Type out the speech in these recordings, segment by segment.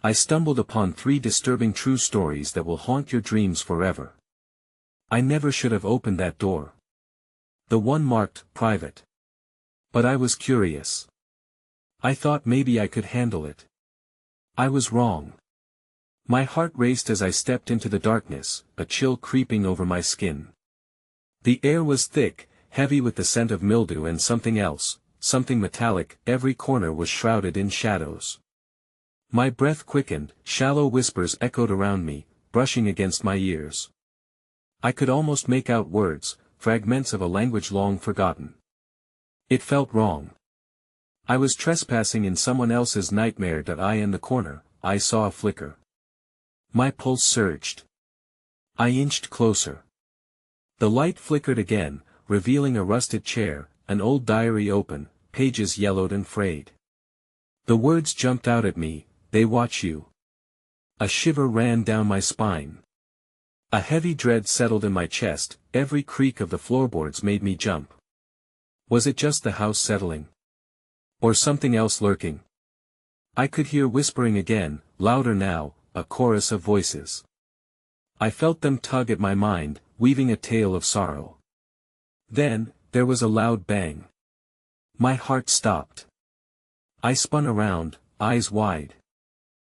I stumbled upon 3 disturbing true stories that will haunt your dreams forever. I never should have opened that door. The one marked, private. But I was curious. I thought maybe I could handle it. I was wrong. My heart raced as I stepped into the darkness, a chill creeping over my skin. The air was thick, heavy with the scent of mildew and something else, something metallic. Every corner was shrouded in shadows. My breath quickened, shallow whispers echoed around me, brushing against my ears. I could almost make out words, fragments of a language long forgotten. It felt wrong. I was trespassing in someone else's nightmare. In the corner, I saw a flicker. My pulse surged. I inched closer. The light flickered again, revealing a rusted chair, an old diary open, pages yellowed and frayed. The words jumped out at me, "They watch you." A shiver ran down my spine. A heavy dread settled in my chest, every creak of the floorboards made me jump. Was it just the house settling? Or something else lurking? I could hear whispering again, louder now, a chorus of voices. I felt them tug at my mind, weaving a tale of sorrow. Then, there was a loud bang. My heart stopped. I spun around, eyes wide.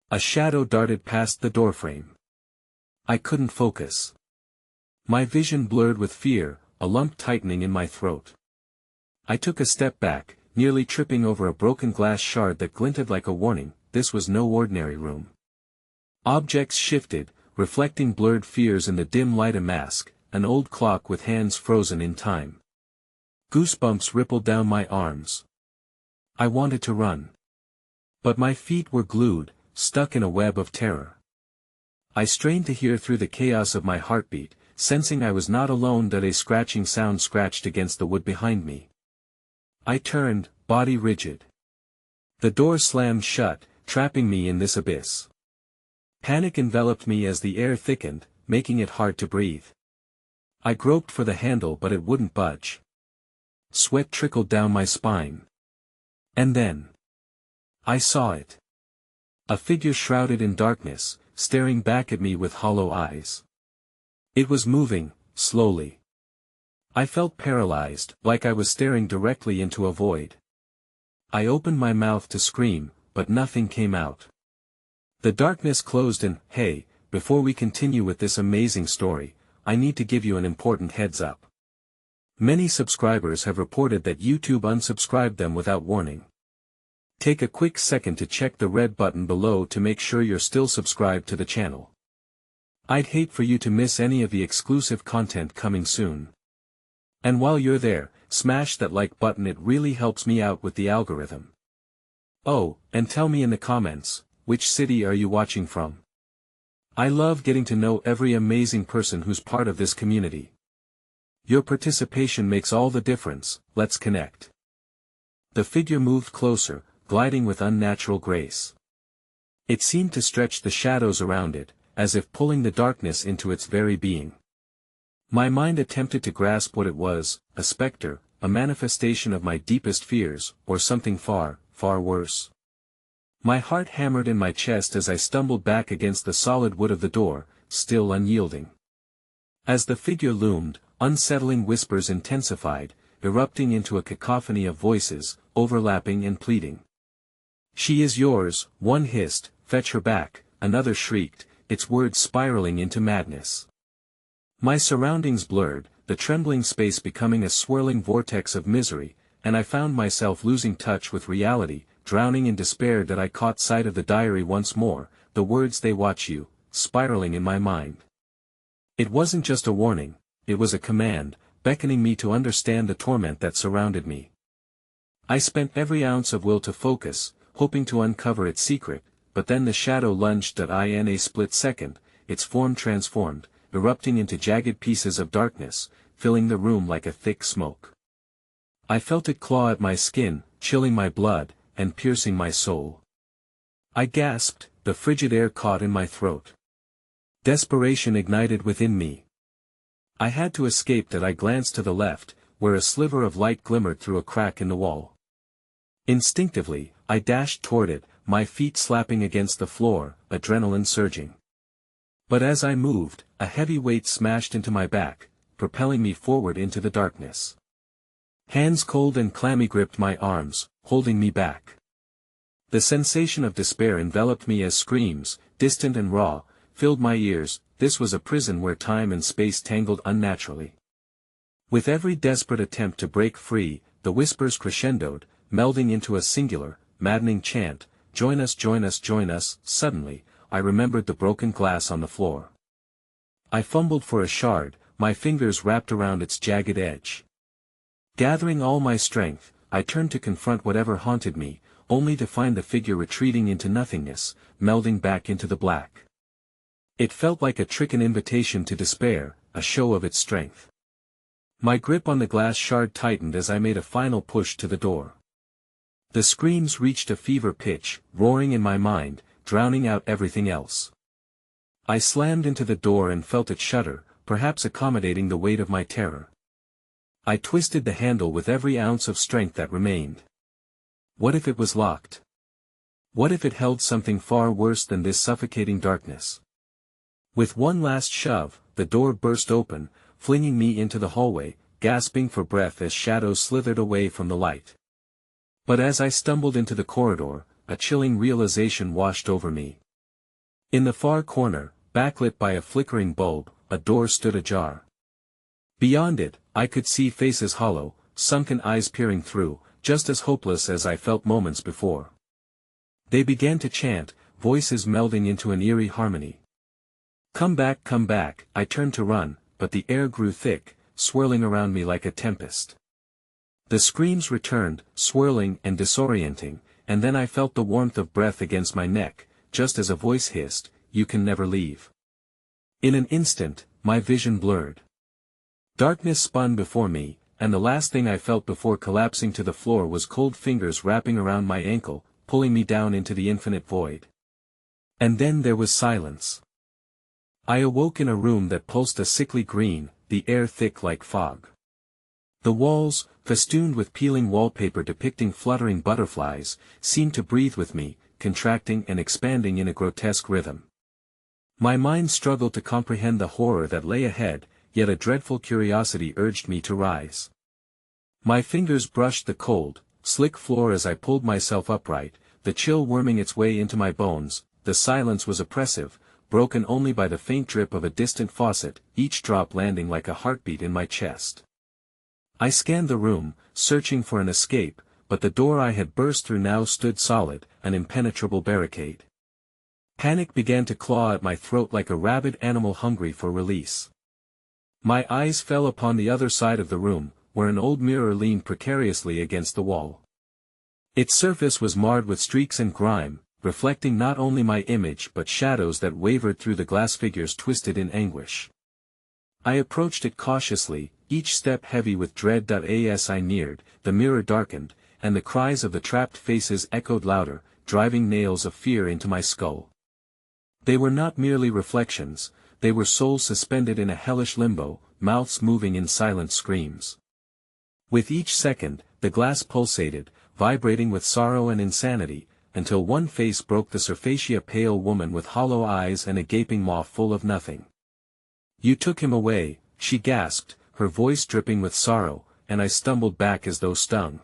A shadow darted past the doorframe. I couldn't focus. My vision blurred with fear, a lump tightening in my throat. I took a step back, nearly tripping over a broken glass shard that glinted like a warning. This was no ordinary room. Objects shifted, reflecting blurred fears in the dim light. A mask, an old clock with hands frozen in time. Goosebumps rippled down my arms. I wanted to run. But my feet were glued, stuck in a web of terror. I strained to hear through the chaos of my heartbeat, sensing I was not alone. A scratching sound scratched against the wood behind me. I turned, body rigid. The door slammed shut, trapping me in this abyss. Panic enveloped me as the air thickened, making it hard to breathe. I groped for the handle but it wouldn't budge. Sweat trickled down my spine. And then, I saw it. A figure shrouded in darkness, staring back at me with hollow eyes. It was moving, slowly. I felt paralyzed, like I was staring directly into a void. I opened my mouth to scream, but nothing came out. The darkness closed and, hey, before we continue with this amazing story, I need to give you an important heads up. Many subscribers have reported that YouTube unsubscribed them without warning. Take a quick second to check the red button below to make sure you're still subscribed to the channel. I'd hate for you to miss any of the exclusive content coming soon. And while you're there, smash that like button, it really helps me out with the algorithm. Oh, and tell me in the comments, which city are you watching from? I love getting to know every amazing person who's part of this community. Your participation makes all the difference. Let's connect. The figure moved closer, gliding with unnatural grace. It seemed to stretch the shadows around it, as if pulling the darkness into its very being. My mind attempted to grasp what it was, a specter, a manifestation of my deepest fears, or something far, far worse. My heart hammered in my chest as I stumbled back against the solid wood of the door, still unyielding. As the figure loomed, unsettling whispers intensified, erupting into a cacophony of voices, overlapping and pleading. "She is yours," one hissed, "fetch her back," another shrieked, its words spiraling into madness. My surroundings blurred, the trembling space becoming a swirling vortex of misery, and I found myself losing touch with reality, drowning in despair. I caught sight of the diary once more, the words "they watch you," spiraling in my mind. It wasn't just a warning, it was a command, beckoning me to understand the torment that surrounded me. I spent every ounce of will to focus, hoping to uncover its secret, but then the shadow lunged. In a split second, its form transformed, erupting into jagged pieces of darkness, filling the room like a thick smoke. I felt it claw at my skin, chilling my blood, and piercing my soul. I gasped, the frigid air caught in my throat. Desperation ignited within me. I had to escape. I glanced to the left, where a sliver of light glimmered through a crack in the wall. Instinctively, I dashed toward it, my feet slapping against the floor, adrenaline surging. But as I moved, a heavy weight smashed into my back, propelling me forward into the darkness. Hands cold and clammy gripped my arms, holding me back. The sensation of despair enveloped me as screams, distant and raw, filled my ears. This was a prison where time and space tangled unnaturally. With every desperate attempt to break free, the whispers crescendoed, melding into a singular, maddening chant, "Join us, join us, join us." Suddenly, I remembered the broken glass on the floor. I fumbled for a shard, my fingers wrapped around its jagged edge. Gathering all my strength, I turned to confront whatever haunted me, only to find the figure retreating into nothingness, melding back into the black. It felt like a trick, an invitation to despair, a show of its strength. My grip on the glass shard tightened as I made a final push to the door. The screams reached a fever pitch, roaring in my mind, drowning out everything else. I slammed into the door and felt it shudder, perhaps accommodating the weight of my terror. I twisted the handle with every ounce of strength that remained. What if it was locked? What if it held something far worse than this suffocating darkness? With one last shove, the door burst open, flinging me into the hallway, gasping for breath as shadows slithered away from the light. But as I stumbled into the corridor, a chilling realization washed over me. In the far corner, backlit by a flickering bulb, a door stood ajar. Beyond it, I could see faces, hollow, sunken eyes peering through, just as hopeless as I felt moments before. They began to chant, voices melding into an eerie harmony. "Come back, come back." I turned to run, but the air grew thick, swirling around me like a tempest. The screams returned, swirling and disorienting, and then I felt the warmth of breath against my neck, just as a voice hissed, "You can never leave." In an instant, my vision blurred. Darkness spun before me, and the last thing I felt before collapsing to the floor was cold fingers wrapping around my ankle, pulling me down into the infinite void. And then there was silence. I awoke in a room that pulsed a sickly green, the air thick like fog. The walls, festooned with peeling wallpaper depicting fluttering butterflies, seemed to breathe with me, contracting and expanding in a grotesque rhythm. My mind struggled to comprehend the horror that lay ahead, yet a dreadful curiosity urged me to rise. My fingers brushed the cold, slick floor as I pulled myself upright, the chill worming its way into my bones. The silence was oppressive, broken only by the faint drip of a distant faucet, each drop landing like a heartbeat in my chest. I scanned the room, searching for an escape, but the door I had burst through now stood solid, an impenetrable barricade. Panic began to claw at my throat like a rabid animal hungry for release. My eyes fell upon the other side of the room, where an old mirror leaned precariously against the wall. Its surface was marred with streaks and grime, reflecting not only my image but shadows that wavered through the glass figures twisted in anguish. I approached it cautiously, each step heavy with dread. As I neared, the mirror darkened, and the cries of the trapped faces echoed louder, driving nails of fear into my skull. They were not merely reflections, they were souls suspended in a hellish limbo, mouths moving in silent screams. With each second, the glass pulsated, vibrating with sorrow and insanity, until one face broke the surface, a pale woman with hollow eyes and a gaping maw full of nothing. "You took him away," she gasped, her voice dripping with sorrow, and I stumbled back as though stung.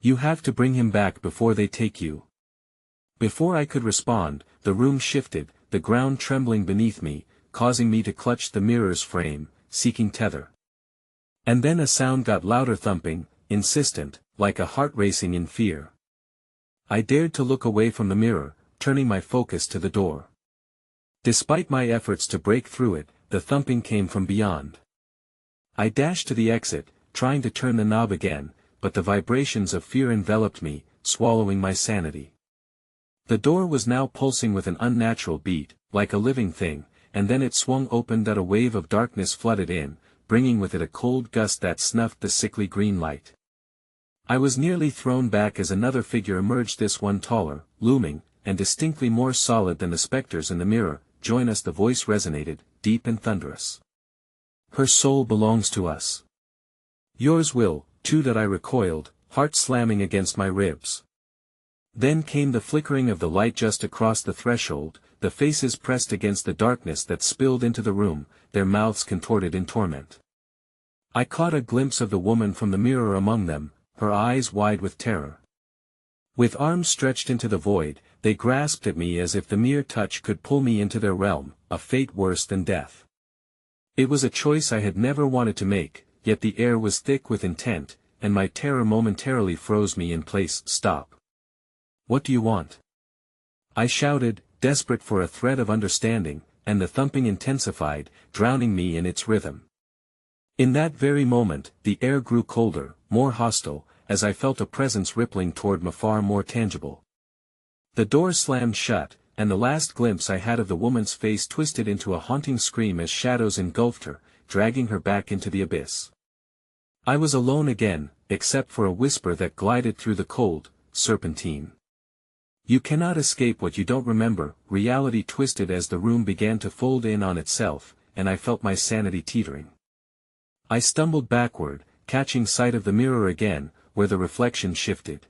"You have to bring him back before they take you." Before I could respond, the room shifted, the ground trembling beneath me, causing me to clutch the mirror's frame, seeking tether. And then a sound got louder, thumping, insistent, like a heart racing in fear. I dared to look away from the mirror, turning my focus to the door. Despite my efforts to break through it, the thumping came from beyond. I dashed to the exit, trying to turn the knob again, but the vibrations of fear enveloped me, swallowing my sanity. The door was now pulsing with an unnatural beat, like a living thing, and then it swung open. A wave of darkness flooded in, bringing with it a cold gust that snuffed the sickly green light. I was nearly thrown back as another figure emerged, this one taller, looming, and distinctly more solid than the specters in the mirror. "Join us," the voice resonated, deep and thunderous. "Her soul belongs to us. Yours will, too." I recoiled, heart slamming against my ribs. Then came the flickering of the light just across the threshold, the faces pressed against the darkness that spilled into the room, their mouths contorted in torment. I caught a glimpse of the woman from the mirror among them, her eyes wide with terror. With arms stretched into the void, they grasped at me as if the mere touch could pull me into their realm, a fate worse than death. It was a choice I had never wanted to make, yet the air was thick with intent, and my terror momentarily froze me in place. "Stop. What do you want?" I shouted, desperate for a thread of understanding, and the thumping intensified, drowning me in its rhythm. In that very moment, the air grew colder, more hostile, as I felt a presence rippling toward me far more tangible. The door slammed shut, and the last glimpse I had of the woman's face twisted into a haunting scream as shadows engulfed her, dragging her back into the abyss. I was alone again, except for a whisper that glided through the cold, serpentine. "You cannot escape what you don't remember." Reality twisted as the room began to fold in on itself, and I felt my sanity teetering. I stumbled backward, catching sight of the mirror again, where the reflection shifted.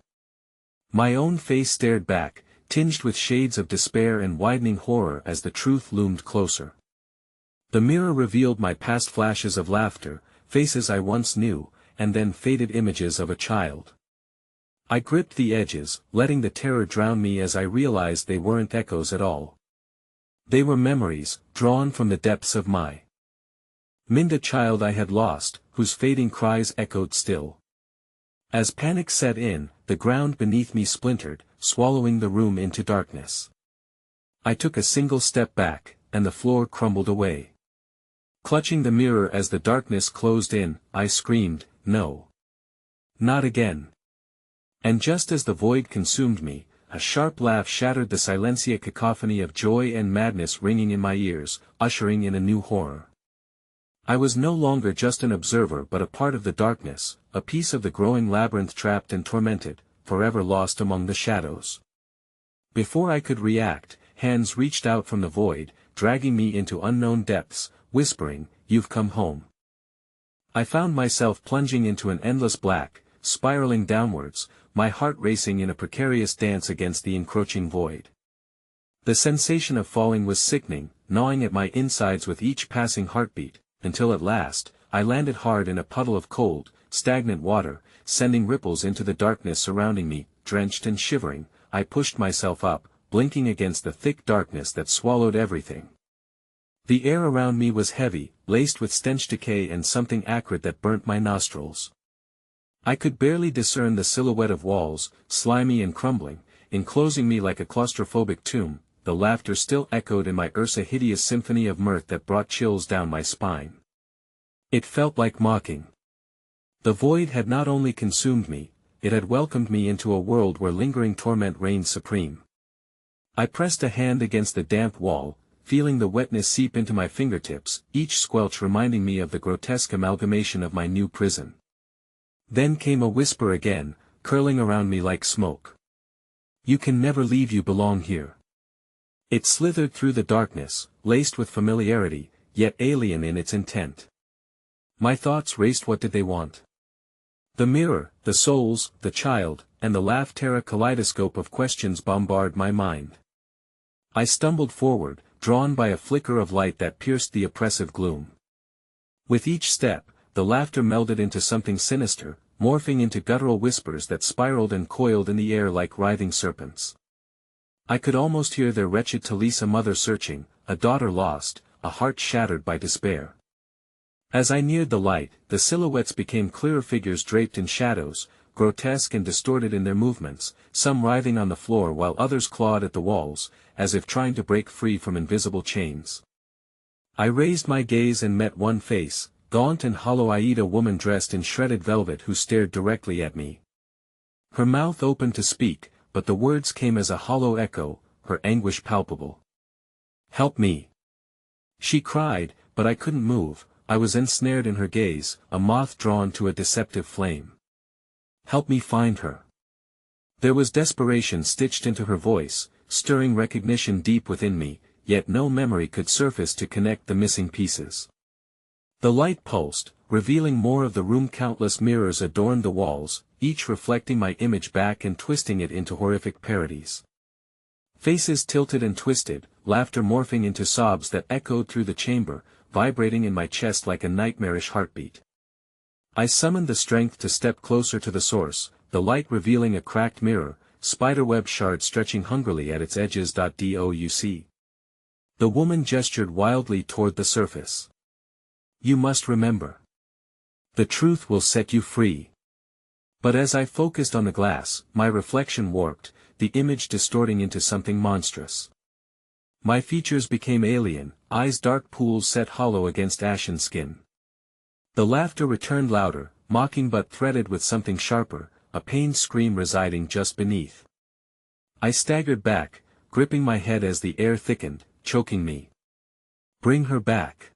My own face stared back, tinged with shades of despair and widening horror as the truth loomed closer. The mirror revealed my past flashes of laughter, faces I once knew, and then faded images of a child. I gripped the edges, letting the terror drown me as I realized they weren't echoes at all. They were memories, drawn from the depths of my mind, a child I had lost, whose fading cries echoed still. As panic set in, the ground beneath me splintered, swallowing the room into darkness. I took a single step back, and the floor crumbled away. Clutching the mirror as the darkness closed in, I screamed, "No. Not again." And just as the void consumed me, a sharp laugh shattered the silencia cacophony of joy and madness ringing in my ears, ushering in a new horror. I was no longer just an observer but a part of the darkness, a piece of the growing labyrinth trapped and tormented, forever lost among the shadows. Before I could react, hands reached out from the void, dragging me into unknown depths, whispering, "You've come home." I found myself plunging into an endless black, spiraling downwards, my heart racing in a precarious dance against the encroaching void. The sensation of falling was sickening, gnawing at my insides with each passing heartbeat, until at last, I landed hard in a puddle of cold, stagnant water, sending ripples into the darkness surrounding me. Drenched and shivering, I pushed myself up, blinking against the thick darkness that swallowed everything. The air around me was heavy, laced with stench, decay and something acrid that burnt my nostrils. I could barely discern the silhouette of walls, slimy and crumbling, enclosing me like a claustrophobic tomb. The laughter still echoed in my ears, a hideous symphony of mirth that brought chills down my spine. It felt like mocking. The void had not only consumed me, it had welcomed me into a world where lingering torment reigned supreme. I pressed a hand against the damp wall, feeling the wetness seep into my fingertips, each squelch reminding me of the grotesque amalgamation of my new prison. Then came a whisper again, curling around me like smoke. "You can never leave, you belong here." It slithered through the darkness, laced with familiarity, yet alien in its intent. My thoughts raced. What did they want? The mirror, the souls, the child, and the laugh-terror kaleidoscope of questions bombarded my mind. I stumbled forward, drawn by a flicker of light that pierced the oppressive gloom. With each step, the laughter melded into something sinister, morphing into guttural whispers that spiraled and coiled in the air like writhing serpents. I could almost hear their wretched titl, a mother searching, a daughter lost, a heart shattered by despair. As I neared the light, the silhouettes became clearer, figures draped in shadows, grotesque and distorted in their movements, some writhing on the floor while others clawed at the walls, as if trying to break free from invisible chains. I raised my gaze and met one face, gaunt and hollow-eyed, a woman dressed in shredded velvet who stared directly at me. Her mouth opened to speak, but the words came as a hollow echo, her anguish palpable. "Help me!" she cried, but I couldn't move. I was ensnared in her gaze, a moth drawn to a deceptive flame. "Help me find her." There was desperation stitched into her voice, stirring recognition deep within me, yet no memory could surface to connect the missing pieces. The light pulsed, revealing more of the room. Countless mirrors adorned the walls, each reflecting my image back and twisting it into horrific parodies. Faces tilted and twisted, laughter morphing into sobs that echoed through the chamber, vibrating in my chest like a nightmarish heartbeat. I summoned the strength to step closer to the source, the light revealing a cracked mirror, spiderweb shards stretching hungrily at its edges. Douc. The woman gestured wildly toward the surface. You must remember. The truth will set you free. But as I focused on the glass, my reflection warped, the image distorting into something monstrous. My features became alien, eyes dark pools set hollow against ashen skin. The laughter returned louder, mocking but threaded with something sharper, a pained scream residing just beneath. I staggered back, gripping my head as the air thickened, choking me. Bring her back.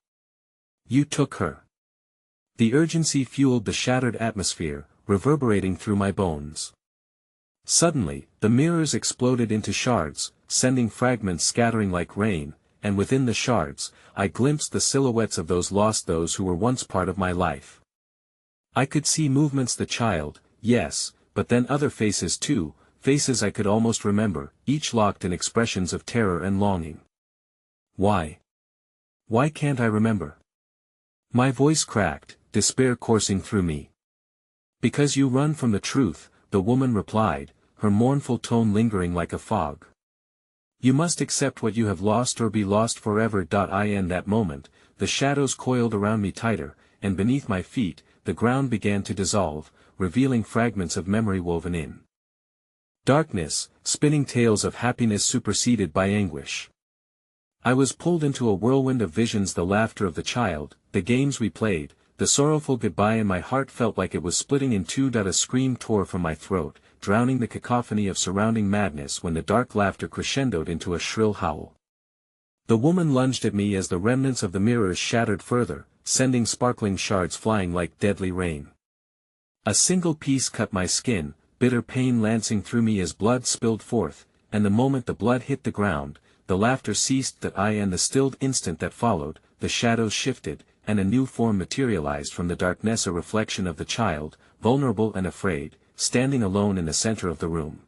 You took her. The urgency fueled the shattered atmosphere, reverberating through my bones. Suddenly, the mirrors exploded into shards, sending fragments scattering like rain, and within the shards, I glimpsed the silhouettes of those who were once part of my life. I could see movements the child, yes, but then other faces too, faces I could almost remember, each locked in expressions of terror and longing. Why? Why can't I remember? My voice cracked, despair coursing through me. Because you run from the truth, the woman replied, her mournful tone lingering like a fog. You must accept what you have lost or be lost forever. In that moment, the shadows coiled around me tighter, and beneath my feet, the ground began to dissolve, revealing fragments of memory woven in darkness, spinning tales of happiness superseded by anguish. I was pulled into a whirlwind of visions, the laughter of the child, the games we played, the sorrowful goodbye, and my heart felt like it was splitting in two. A scream tore from my throat, drowning the cacophony of surrounding madness when the dark laughter crescendoed into a shrill howl. The woman lunged at me as the remnants of the mirrors shattered further, sending sparkling shards flying like deadly rain. A single piece cut my skin, bitter pain lancing through me as blood spilled forth, and the moment the blood hit the ground, the laughter ceased. In the stilled instant that followed, the shadows shifted, and a new form materialized from the darkness, a reflection of the child, vulnerable and afraid, standing alone in the center of the room.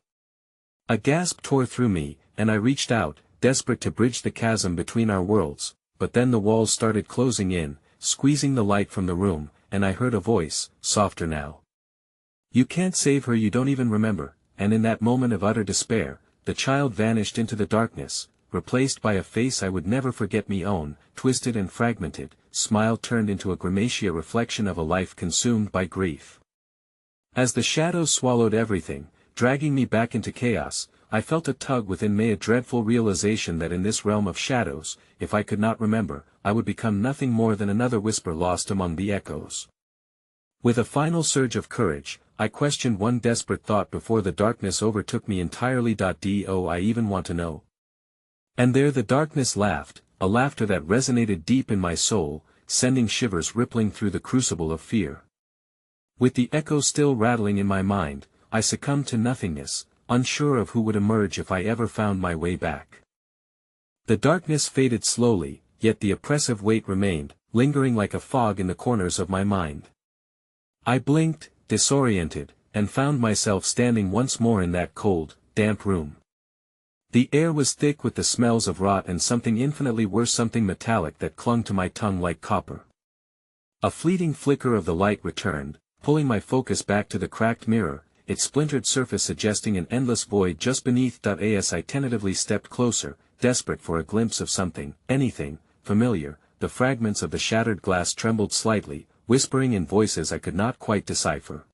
A gasp tore through me, and I reached out, desperate to bridge the chasm between our worlds, but then the walls started closing in, squeezing the light from the room, and I heard a voice, softer now. You can't save her, you don't even remember. And in that moment of utter despair, the child vanished into the darkness, replaced by a face I would never forget, my own, twisted and fragmented, smile turned into a grimace, a reflection of a life consumed by grief. As the shadows swallowed everything, dragging me back into chaos, I felt a tug within me, a dreadful realization that in this realm of shadows, if I could not remember, I would become nothing more than another whisper lost among the echoes. With a final surge of courage, I questioned one desperate thought before the darkness overtook me entirely. Do I even want to know? And there the darkness laughed, a laughter that resonated deep in my soul, sending shivers rippling through the crucible of fear. With the echo still rattling in my mind, I succumbed to nothingness, unsure of who would emerge if I ever found my way back. The darkness faded slowly, yet the oppressive weight remained, lingering like a fog in the corners of my mind. I blinked, disoriented, and found myself standing once more in that cold, damp room. The air was thick with the smells of rot and something infinitely worse, something metallic that clung to my tongue like copper. A fleeting flicker of the light returned, pulling my focus back to the cracked mirror, its splintered surface suggesting an endless void just beneath. As I tentatively stepped closer, desperate for a glimpse of something, anything, familiar, the fragments of the shattered glass trembled slightly, whispering in voices I could not quite decipher.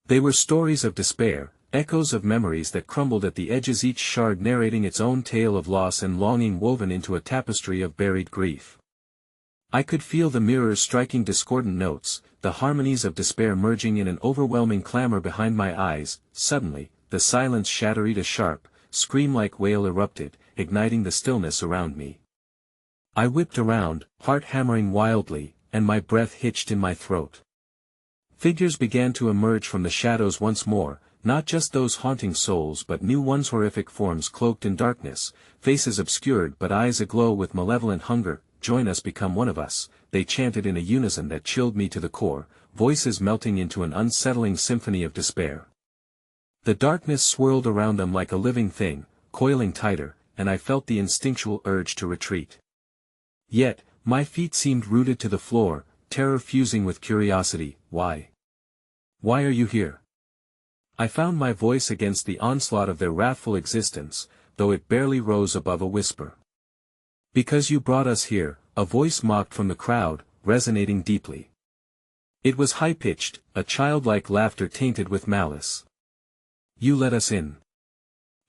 They were stories of despair, echoes of memories that crumbled at the edges, each shard narrating its own tale of loss and longing woven into a tapestry of buried grief. I could feel the mirrors striking discordant notes, the harmonies of despair merging in an overwhelming clamor behind my eyes. Suddenly, the silence shattered, a sharp, scream-like wail erupted, igniting the stillness around me. I whipped around, heart hammering wildly, and my breath hitched in my throat. Figures began to emerge from the shadows once more, not just those haunting souls but new ones, horrific forms cloaked in darkness, faces obscured but eyes aglow with malevolent hunger. join us, become one of us," they chanted in a unison that chilled me to the core, voices melting into an unsettling symphony of despair. The darkness swirled around them like a living thing, coiling tighter, and I felt the instinctual urge to retreat. Yet, my feet seemed rooted to the floor, terror fusing with curiosity. "Why? Why are you here?" I found my voice against the onslaught of their wrathful existence, though it barely rose above a whisper. "Because you brought us here," a voice mocked from the crowd, resonating deeply. It was high-pitched, a childlike laughter tainted with malice. "You let us in.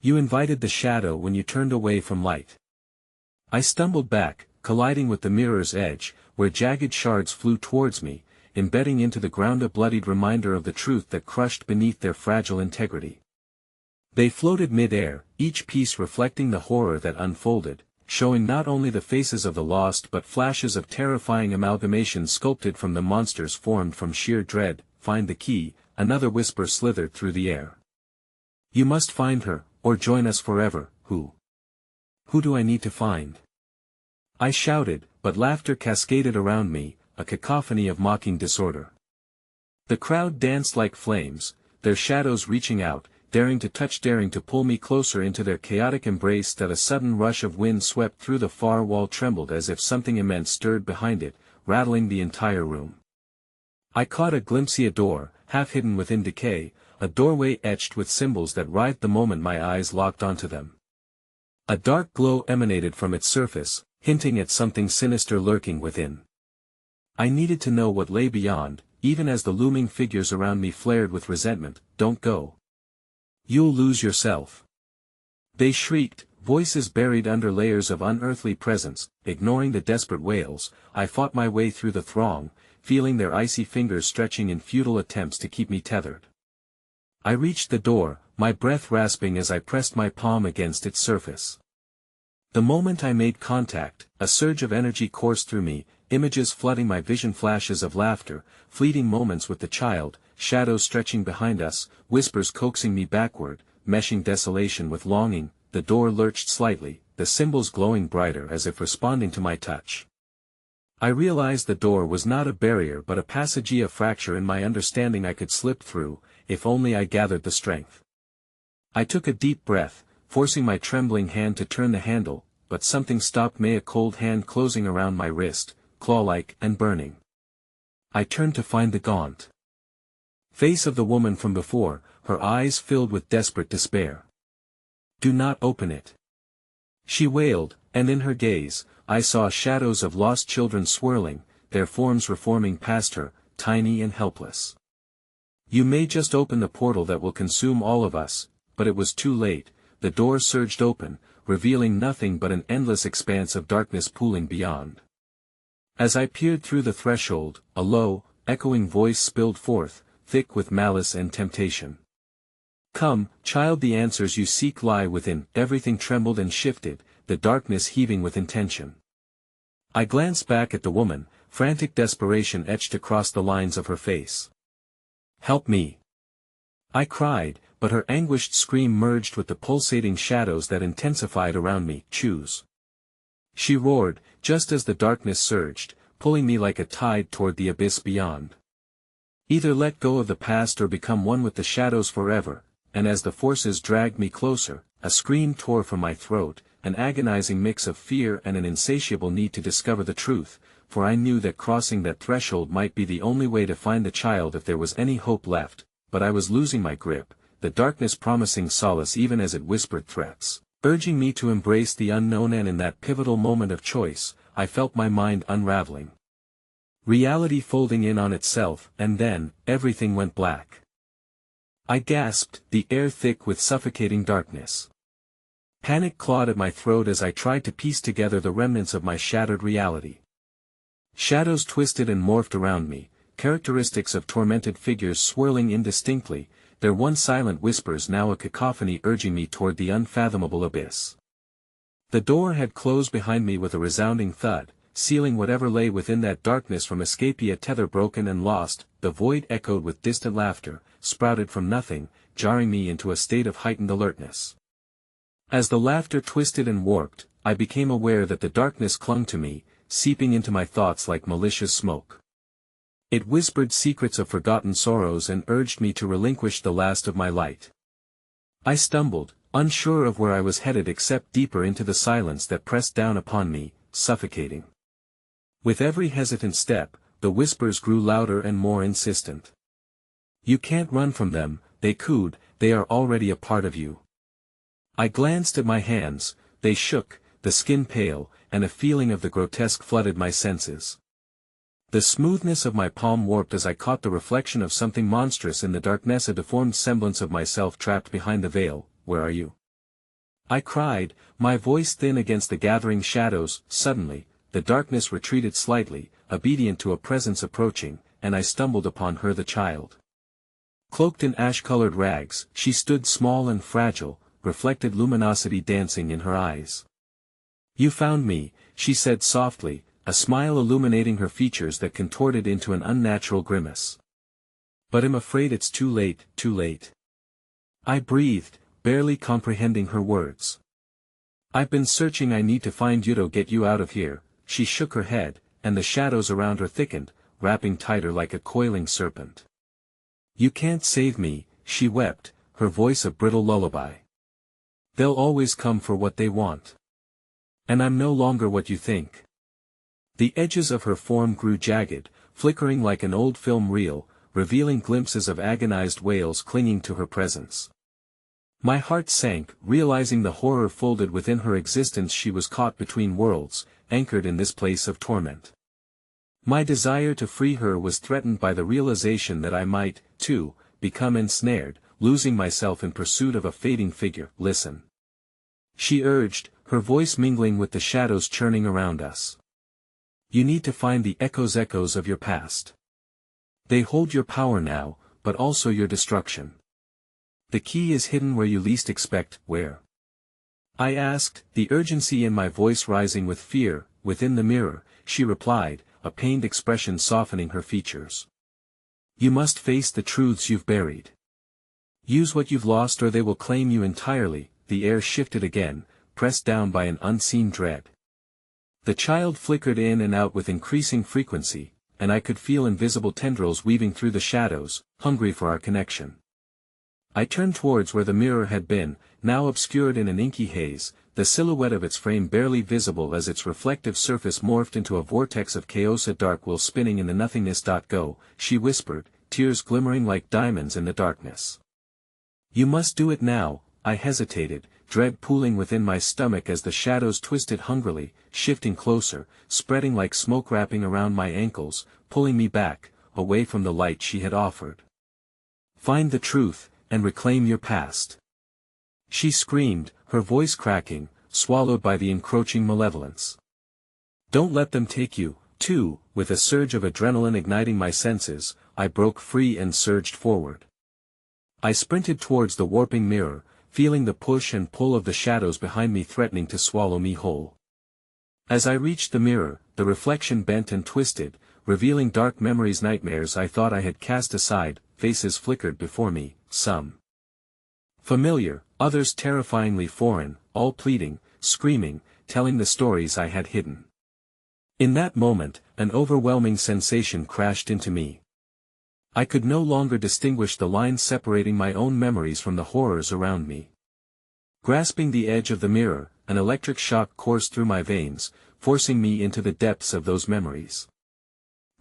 You invited the shadow when you turned away from light." I stumbled back, colliding with the mirror's edge, where jagged shards flew towards me, embedding into the ground a bloodied reminder of the truth that crushed beneath their fragile integrity. They floated mid-air, each piece reflecting the horror that unfolded, showing not only the faces of the lost but flashes of terrifying amalgamations sculpted from the monsters formed from sheer dread. "Find the key," another whisper slithered through the air. "You must find her, or join us forever." Who? Who do I need to find?" I shouted, but laughter cascaded around me, a cacophony of mocking disorder. The crowd danced like flames, their shadows reaching out, daring to touch, daring to pull me closer into their chaotic embrace. That a sudden rush of wind swept through the far wall, trembled as if something immense stirred behind it, rattling the entire room. I caught a glimpse of a door, half hidden within decay, a doorway etched with symbols that writhed the moment my eyes locked onto them. A dark glow emanated from its surface, hinting at something sinister lurking within. I needed to know what lay beyond, even as the looming figures around me flared with resentment. "Don't go. You'll lose yourself," they shrieked, voices buried under layers of unearthly presence. Ignoring the desperate wails, I fought my way through the throng, feeling their icy fingers stretching in futile attempts to keep me tethered. I reached the door, my breath rasping as I pressed my palm against its surface. The moment I made contact, a surge of energy coursed through me, images flooding my vision, flashes of laughter, fleeting moments with the child, shadows stretching behind us, whispers coaxing me backward, meshing desolation with longing. The door lurched slightly, the symbols glowing brighter as if responding to my touch. I realized the door was not a barrier but a passage, a fracture in my understanding I could slip through, if only I gathered the strength. I took a deep breath, forcing my trembling hand to turn the handle, but something stopped me, a cold hand closing around my wrist, claw-like and burning. I turned to find the gaunt face of the woman from before, her eyes filled with desperate despair. "Do not open it," she wailed, and in her gaze, I saw shadows of lost children swirling, their forms reforming past her, tiny and helpless. "You may just open the portal that will consume all of us," but it was too late. The door surged open, revealing nothing but an endless expanse of darkness pooling beyond. As I peered through the threshold, a low, echoing voice spilled forth, thick with malice and temptation. "Come, child, the answers you seek lie within." Everything trembled and shifted, the darkness heaving with intention. I glanced back at the woman, frantic desperation etched across the lines of her face. "Help me!" I cried, but her anguished scream merged with the pulsating shadows that intensified around me. "Choose," she roared, just as the darkness surged, pulling me like a tide toward the abyss beyond. "Either let go of the past or become one with the shadows forever," and as the forces dragged me closer, a scream tore from my throat, an agonizing mix of fear and an insatiable need to discover the truth, for I knew that crossing that threshold might be the only way to find the child if there was any hope left. But I was losing my grip, the darkness promising solace even as it whispered threats, urging me to embrace the unknown. And in that pivotal moment of choice, I felt my mind unraveling. Reality folding in on itself, and then, everything went black. I gasped, the air thick with suffocating darkness. Panic clawed at my throat as I tried to piece together the remnants of my shattered reality. Shadows twisted and morphed around me, characteristics of tormented figures swirling indistinctly, their once silent whispers now a cacophony urging me toward the unfathomable abyss. The door had closed behind me with a resounding thud, sealing whatever lay within that darkness from escape. A tether broken and lost, the void echoed with distant laughter, sprouted from nothing, jarring me into a state of heightened alertness. As the laughter twisted and warped, I became aware that the darkness clung to me, seeping into my thoughts like malicious smoke. It whispered secrets of forgotten sorrows and urged me to relinquish the last of my light. I stumbled, unsure of where I was headed except deeper into the silence that pressed down upon me, suffocating. With every hesitant step, the whispers grew louder and more insistent. "You can't run from them," they cooed, "they are already a part of you." I glanced at my hands, they shook, the skin pale, and a feeling of the grotesque flooded my senses. The smoothness of my palm warped as I caught the reflection of something monstrous in the darkness, a deformed semblance of myself trapped behind the veil. "Where are you?" I cried, my voice thin against the gathering shadows. Suddenly, the darkness retreated slightly, obedient to a presence approaching, and I stumbled upon her, the child. Cloaked in ash-colored rags, she stood small and fragile, reflected luminosity dancing in her eyes. "You found me," she said softly, a smile illuminating her features that contorted into an unnatural grimace. "But I'm afraid it's too late, too late." I breathed, barely comprehending her words. "I've been searching. I need to find you to get you out of here." She shook her head, and the shadows around her thickened, wrapping tighter like a coiling serpent. "You can't save me," she wept, her voice a brittle lullaby. "They'll always come for what they want. And I'm no longer what you think." The edges of her form grew jagged, flickering like an old film reel, revealing glimpses of agonized wails clinging to her presence. My heart sank, realizing the horror folded within her existence. She was caught between worlds, anchored in this place of torment. My desire to free her was threatened by the realization that I might, too, become ensnared, losing myself in pursuit of a fading figure. "Listen," she urged, her voice mingling with the shadows churning around us. "You need to find the echoes of your past. They hold your power now, but also your destruction. The key is hidden where you least expect." "Where?" I asked, the urgency in my voice rising with fear. "Within the mirror," she replied, a pained expression softening her features. "You must face the truths you've buried. Use what you've lost or they will claim you entirely." The air shifted again, pressed down by an unseen dread. The child flickered in and out with increasing frequency, and I could feel invisible tendrils weaving through the shadows, hungry for our connection. I turned towards where the mirror had been, now obscured in an inky haze, the silhouette of its frame barely visible as its reflective surface morphed into a vortex of chaos, a dark wheel spinning in the nothingness. "Go," she whispered, tears glimmering like diamonds in the darkness. "You must do it now." I hesitated, dread pooling within my stomach as the shadows twisted hungrily, shifting closer, spreading like smoke wrapping around my ankles, pulling me back, away from the light she had offered. "Find the truth, and reclaim your past," she screamed, her voice cracking, swallowed by the encroaching malevolence. "Don't let them take you, too." With a surge of adrenaline igniting my senses, I broke free and surged forward. I sprinted towards the warping mirror, feeling the push and pull of the shadows behind me threatening to swallow me whole. As I reached the mirror, the reflection bent and twisted, revealing dark memories, nightmares I thought I had cast aside. Faces flickered before me, some familiar, others terrifyingly foreign, all pleading, screaming, telling the stories I had hidden. In that moment, an overwhelming sensation crashed into me. I could no longer distinguish the lines separating my own memories from the horrors around me. Grasping the edge of the mirror, an electric shock coursed through my veins, forcing me into the depths of those memories.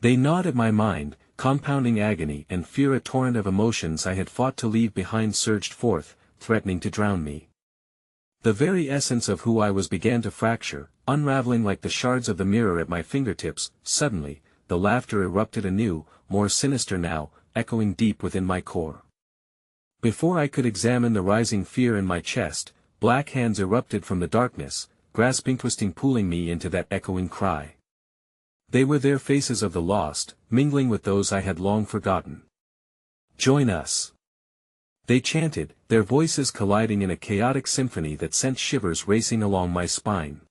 They gnawed at my mind, compounding agony and fear. A torrent of emotions I had fought to leave behind surged forth, threatening to drown me. The very essence of who I was began to fracture, unraveling like the shards of the mirror at my fingertips. Suddenly, the laughter erupted anew, more sinister now, echoing deep within my core. Before I could examine the rising fear in my chest, black hands erupted from the darkness, grasping, twisting, pulling me into that echoing cry. They were their faces of the lost, mingling with those I had long forgotten. "Join us," they chanted, their voices colliding in a chaotic symphony that sent shivers racing along my spine.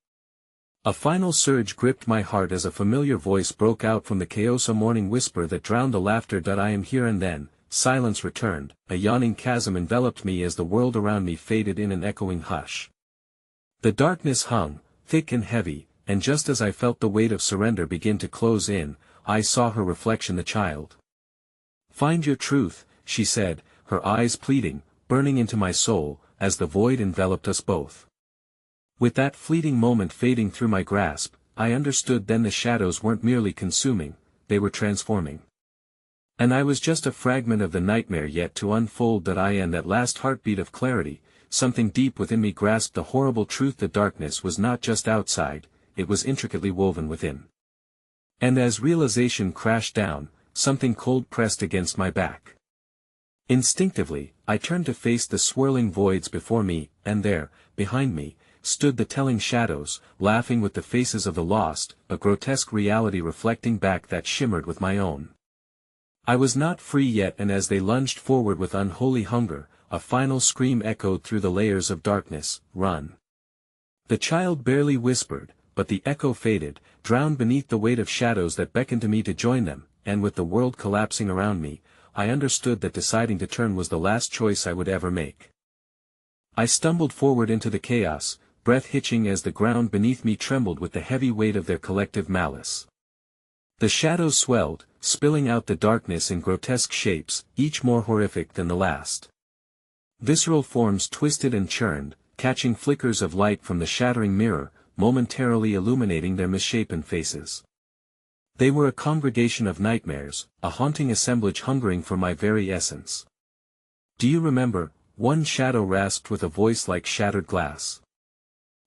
A final surge gripped my heart as a familiar voice broke out from the chaos, a morning whisper that drowned the laughter. "I am here." And then, silence returned, a yawning chasm enveloped me as the world around me faded in an echoing hush. The darkness hung, thick and heavy, and just as I felt the weight of surrender begin to close in, I saw her reflection, the child. "Find your truth," she said, her eyes pleading, burning into my soul, as the void enveloped us both. With that fleeting moment fading through my grasp, I understood then the shadows weren't merely consuming, they were transforming. And I was just a fragment of the nightmare yet to unfold. That I and that last heartbeat of clarity, something deep within me grasped the horrible truth: the darkness was not just outside, it was intricately woven within. And as realization crashed down, something cold pressed against my back. Instinctively, I turned to face the swirling voids before me, and there, behind me, stood the telling shadows, laughing with the faces of the lost, a grotesque reality reflecting back that shimmered with my own. I was not free yet, and as they lunged forward with unholy hunger, a final scream echoed through the layers of darkness: "Run!" The child barely whispered, but the echo faded, drowned beneath the weight of shadows that beckoned to me to join them, and with the world collapsing around me, I understood that deciding to turn was the last choice I would ever make. I stumbled forward into the chaos, breath hitching as the ground beneath me trembled with the heavy weight of their collective malice. The shadows swelled, spilling out the darkness in grotesque shapes, each more horrific than the last. Visceral forms twisted and churned, catching flickers of light from the shattering mirror, momentarily illuminating their misshapen faces. They were a congregation of nightmares, a haunting assemblage hungering for my very essence. "Do you remember?" one shadow rasped with a voice like shattered glass.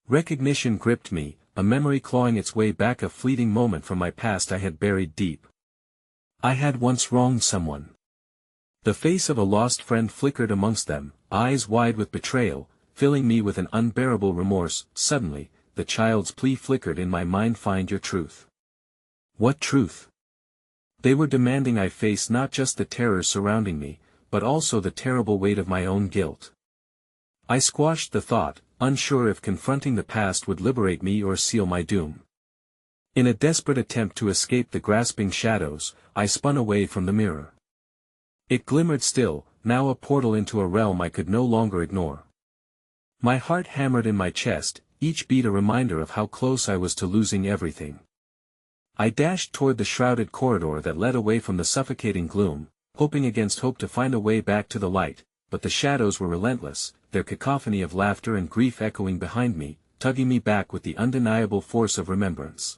Recognition gripped me, a memory clawing its way back, a fleeting moment from my past I had buried deep. I had once wronged someone. The face of a lost friend flickered amongst them, eyes wide with betrayal, filling me with an unbearable remorse. Suddenly, the child's plea flickered in my mind: "Find your truth." What truth? They were demanding I face not just the terrors surrounding me, but also the terrible weight of my own guilt. I squashed the thought, unsure if confronting the past would liberate me or seal my doom. In a desperate attempt to escape the grasping shadows, I spun away from the mirror. It glimmered still, now a portal into a realm I could no longer ignore. My heart hammered in my chest, each beat a reminder of how close I was to losing everything. I dashed toward the shrouded corridor that led away from the suffocating gloom, hoping against hope to find a way back to the light, but the shadows were relentless, their cacophony of laughter and grief echoing behind me, tugging me back with the undeniable force of remembrance.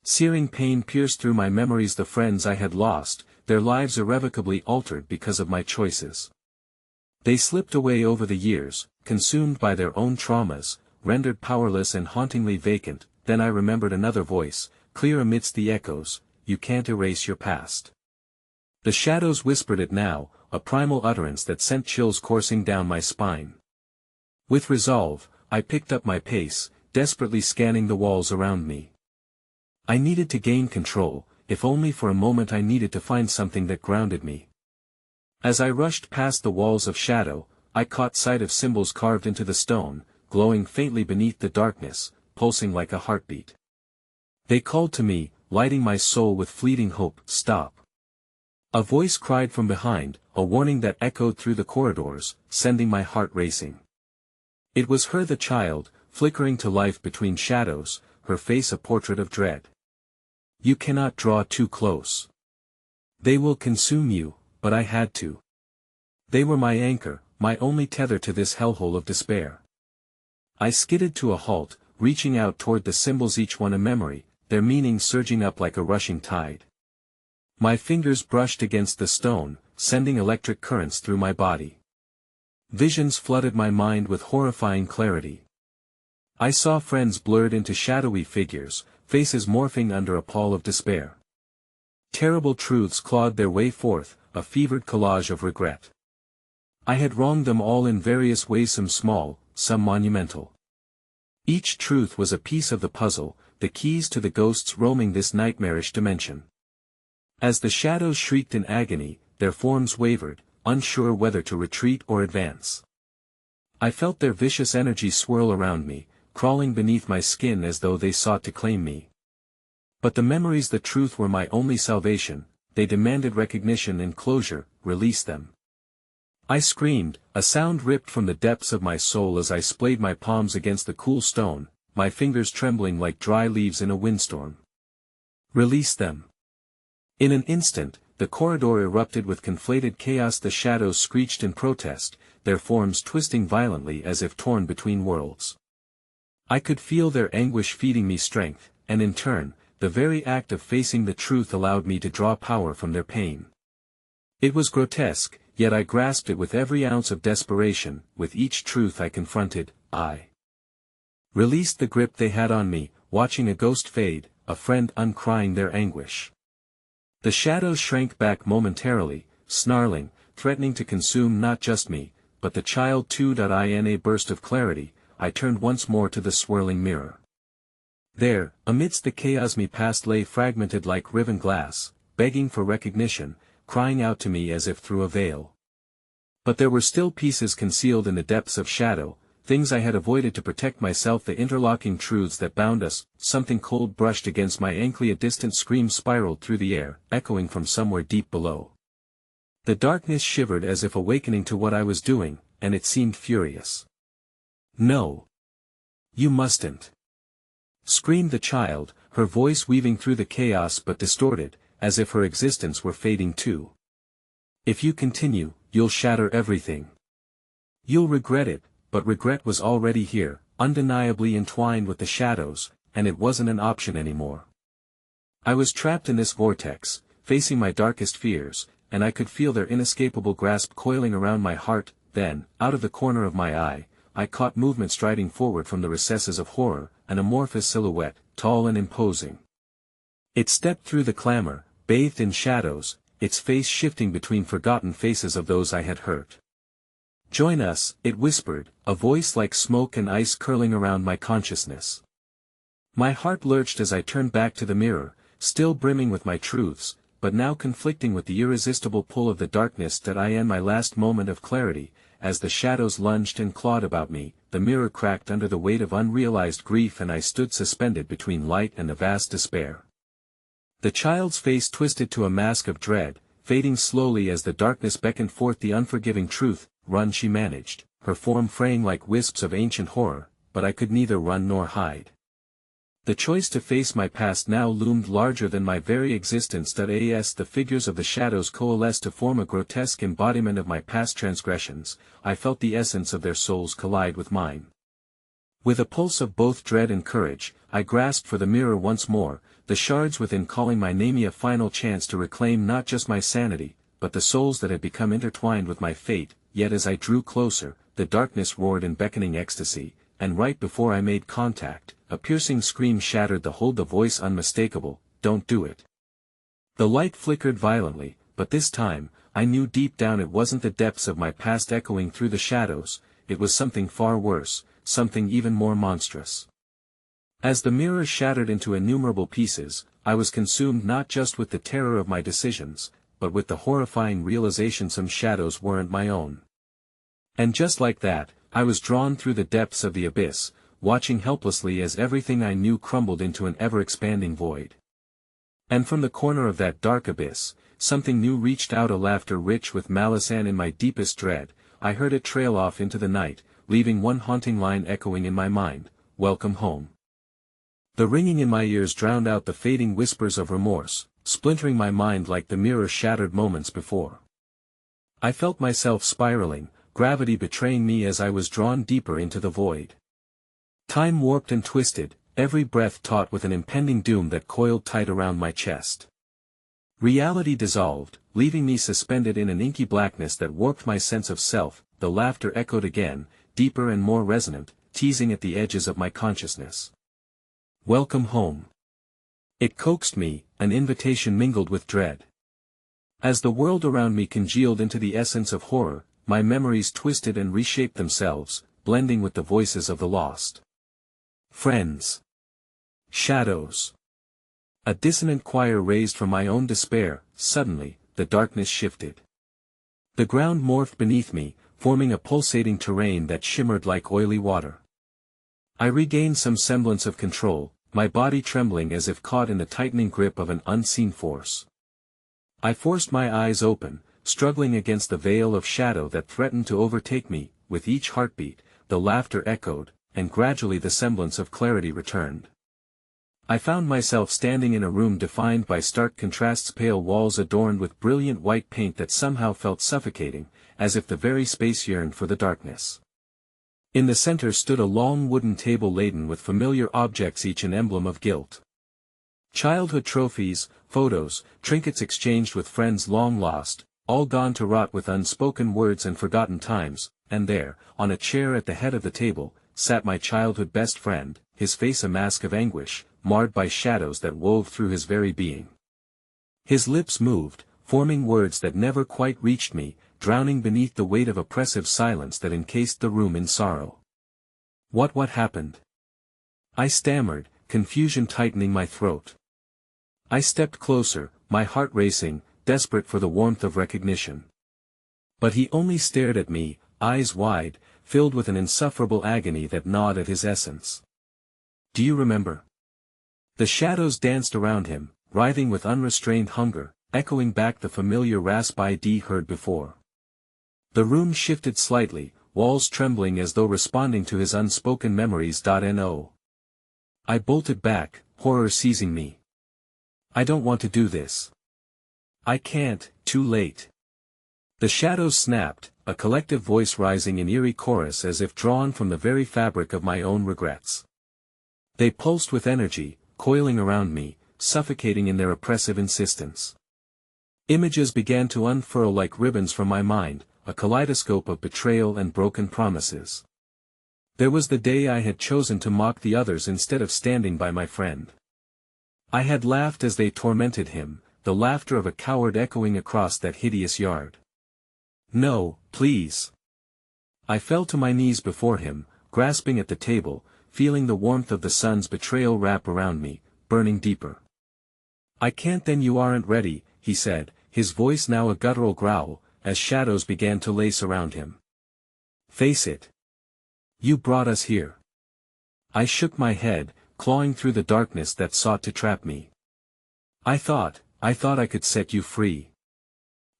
Searing pain pierced through my memories: the friends I had lost, their lives irrevocably altered because of my choices. They slipped away over the years, consumed by their own traumas, rendered powerless and hauntingly vacant. Then I remembered another voice, clear amidst the echoes: "You can't erase your past." The shadows whispered it now, a primal utterance that sent chills coursing down my spine. With resolve, I picked up my pace, desperately scanning the walls around me. I needed to gain control, if only for a moment. I needed to find something that grounded me. As I rushed past the walls of shadow, I caught sight of symbols carved into the stone, glowing faintly beneath the darkness, pulsing like a heartbeat. They called to me, lighting my soul with fleeting hope. "Stop!" A voice cried from behind, a warning that echoed through the corridors, sending my heart racing. It was her, the child, flickering to life between shadows, her face a portrait of dread. "You cannot draw too close. They will consume you," but I had to. They were my anchor, my only tether to this hellhole of despair. I skidded to a halt, reaching out toward the symbols, each one a memory, their meaning surging up like a rushing tide. My fingers brushed against the stone, sending electric currents through my body. Visions flooded my mind with horrifying clarity. I saw friends blurred into shadowy figures, faces morphing under a pall of despair. Terrible truths clawed their way forth, a fevered collage of regret. I had wronged them all in various ways, some small, some monumental. Each truth was a piece of the puzzle, the keys to the ghosts roaming this nightmarish dimension. As the shadows shrieked in agony, their forms wavered, unsure whether to retreat or advance. I felt their vicious energy swirl around me, crawling beneath my skin as though they sought to claim me. But the memories, the truth, were my only salvation. They demanded recognition and closure. "Release them!" I screamed, a sound ripped from the depths of my soul as I splayed my palms against the cool stone. my fingers trembling like dry leaves in a windstorm. Release them. In an instant, the corridor erupted with conflated chaos. The shadows screeched in protest, their forms twisting violently as if torn between worlds. I could feel their anguish feeding me strength, and in turn, the very act of facing the truth allowed me to draw power from their pain. It was grotesque, yet I grasped it with every ounce of desperation. With each truth I confronted, I released the grip they had on me, watching a ghost fade, a friend uncrying their anguish. The shadows shrank back momentarily, snarling, threatening to consume not just me, but the child too. In a burst of clarity, I turned once more to the swirling mirror. There, amidst the chaos, my past lay fragmented like riven glass, begging for recognition, crying out to me as if through a veil. But there were still pieces concealed in the depths of shadow, things I had avoided to protect myself, the interlocking truths that bound us. Something cold brushed against my ankle, a distant scream spiraled through the air, echoing from somewhere deep below. The darkness shivered as if awakening to what I was doing, and it seemed furious. "No. You mustn't!" screamed the child, her voice weaving through the chaos but distorted, as if her existence were fading too. "If you continue, you'll shatter everything. You'll regret it." But regret was already here, undeniably entwined with the shadows, and it wasn't an option anymore. I was trapped in this vortex, facing my darkest fears, and I could feel their inescapable grasp coiling around my heart. Then, out of the corner of my eye, I caught movement striding forward from the recesses of horror, an amorphous silhouette, tall and imposing. It stepped through the clamor, bathed in shadows, its face shifting between forgotten faces of those I had hurt. "Join us," it whispered, a voice like smoke and ice curling around my consciousness. My heart lurched as I turned back to the mirror, still brimming with my truths, but now conflicting with the irresistible pull of the darkness. In my last moment of clarity, as the shadows lunged and clawed about me, the mirror cracked under the weight of unrealized grief, and I stood suspended between light and the vast despair. The child's face twisted to a mask of dread, fading slowly as the darkness beckoned forth the unforgiving truth. "Run," she managed, her form fraying like wisps of ancient horror, but I could neither run nor hide. The choice to face my past now loomed larger than my very existence. As the figures of the shadows coalesced to form a grotesque embodiment of my past transgressions, I felt the essence of their souls collide with mine. With a pulse of both dread and courage, I grasped for the mirror once more, the shards within calling my name, a final chance to reclaim not just my sanity, but the souls that had become intertwined with my fate. Yet as I drew closer, the darkness roared in beckoning ecstasy, and right before I made contact, a piercing scream shattered the hold, the voice unmistakable, "Don't do it." The light flickered violently, but this time, I knew deep down it wasn't the depths of my past echoing through the shadows, it was something far worse, something even more monstrous. As the mirror shattered into innumerable pieces, I was consumed not just with the terror of my decisions, but with the horrifying realization some shadows weren't my own. And just like that, I was drawn through the depths of the abyss, watching helplessly as everything I knew crumbled into an ever-expanding void. And from the corner of that dark abyss, something new reached out, a laughter rich with malice, and in my deepest dread, I heard it trail off into the night, leaving one haunting line echoing in my mind, "Welcome home." The ringing in my ears drowned out the fading whispers of remorse, splintering my mind like the mirror shattered moments before. I felt myself spiraling, gravity betraying me as I was drawn deeper into the void. Time warped and twisted, every breath taut with an impending doom that coiled tight around my chest. Reality dissolved, leaving me suspended in an inky blackness that warped my sense of self. The laughter echoed again, deeper and more resonant, teasing at the edges of my consciousness. "Welcome home." It coaxed me, an invitation mingled with dread. As the world around me congealed into the essence of horror, my memories twisted and reshaped themselves, blending with the voices of the lost. Friends. Shadows. A dissonant choir raised from my own despair. Suddenly, the darkness shifted. The ground morphed beneath me, forming a pulsating terrain that shimmered like oily water. I regained some semblance of control, my body trembling as if caught in the tightening grip of an unseen force. I forced my eyes open, struggling against the veil of shadow that threatened to overtake me. With each heartbeat, the laughter echoed, and gradually the semblance of clarity returned. I found myself standing in a room defined by stark contrasts, pale walls adorned with brilliant white paint that somehow felt suffocating, as if the very space yearned for the darkness. In the center stood a long wooden table laden with familiar objects, each an emblem of guilt. Childhood trophies, photos, trinkets exchanged with friends long lost, all gone to rot with unspoken words and forgotten times, and there, on a chair at the head of the table, sat my childhood best friend, his face a mask of anguish, marred by shadows that wove through his very being. His lips moved, forming words that never quite reached me, drowning beneath the weight of oppressive silence that encased the room in sorrow. What happened? I stammered, confusion tightening my throat. I stepped closer, my heart racing, desperate for the warmth of recognition. But he only stared at me, eyes wide, filled with an insufferable agony that gnawed at his essence. Do you remember? The shadows danced around him, writhing with unrestrained hunger, echoing back the familiar rasp I'd heard before. The room shifted slightly, walls trembling as though responding to his unspoken memories. No. I bolted back, horror seizing me. I don't want to do this. I can't, too late. The shadows snapped, a collective voice rising in eerie chorus as if drawn from the very fabric of my own regrets. They pulsed with energy, coiling around me, suffocating in their oppressive insistence. Images began to unfurl like ribbons from my mind, a kaleidoscope of betrayal and broken promises. There was the day I had chosen to mock the others instead of standing by my friend. I had laughed as they tormented him, the laughter of a coward echoing across that hideous yard. No, please. I fell to my knees before him, grasping at the table, feeling the warmth of the sun's betrayal wrap around me, burning deeper. I can't. Then you aren't ready, he said, his voice now a guttural growl, as shadows began to lace around him. Face it. You brought us here. I shook my head, clawing through the darkness that sought to trap me. I thought I could set you free.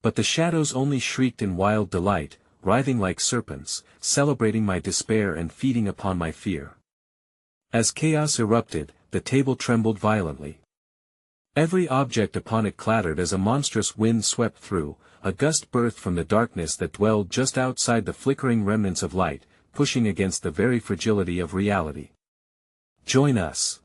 But the shadows only shrieked in wild delight, writhing like serpents, celebrating my despair and feeding upon my fear. As chaos erupted, the table trembled violently. Every object upon it clattered as a monstrous wind swept through, a gust birthed from the darkness that dwelled just outside the flickering remnants of light, pushing against the very fragility of reality. Join us.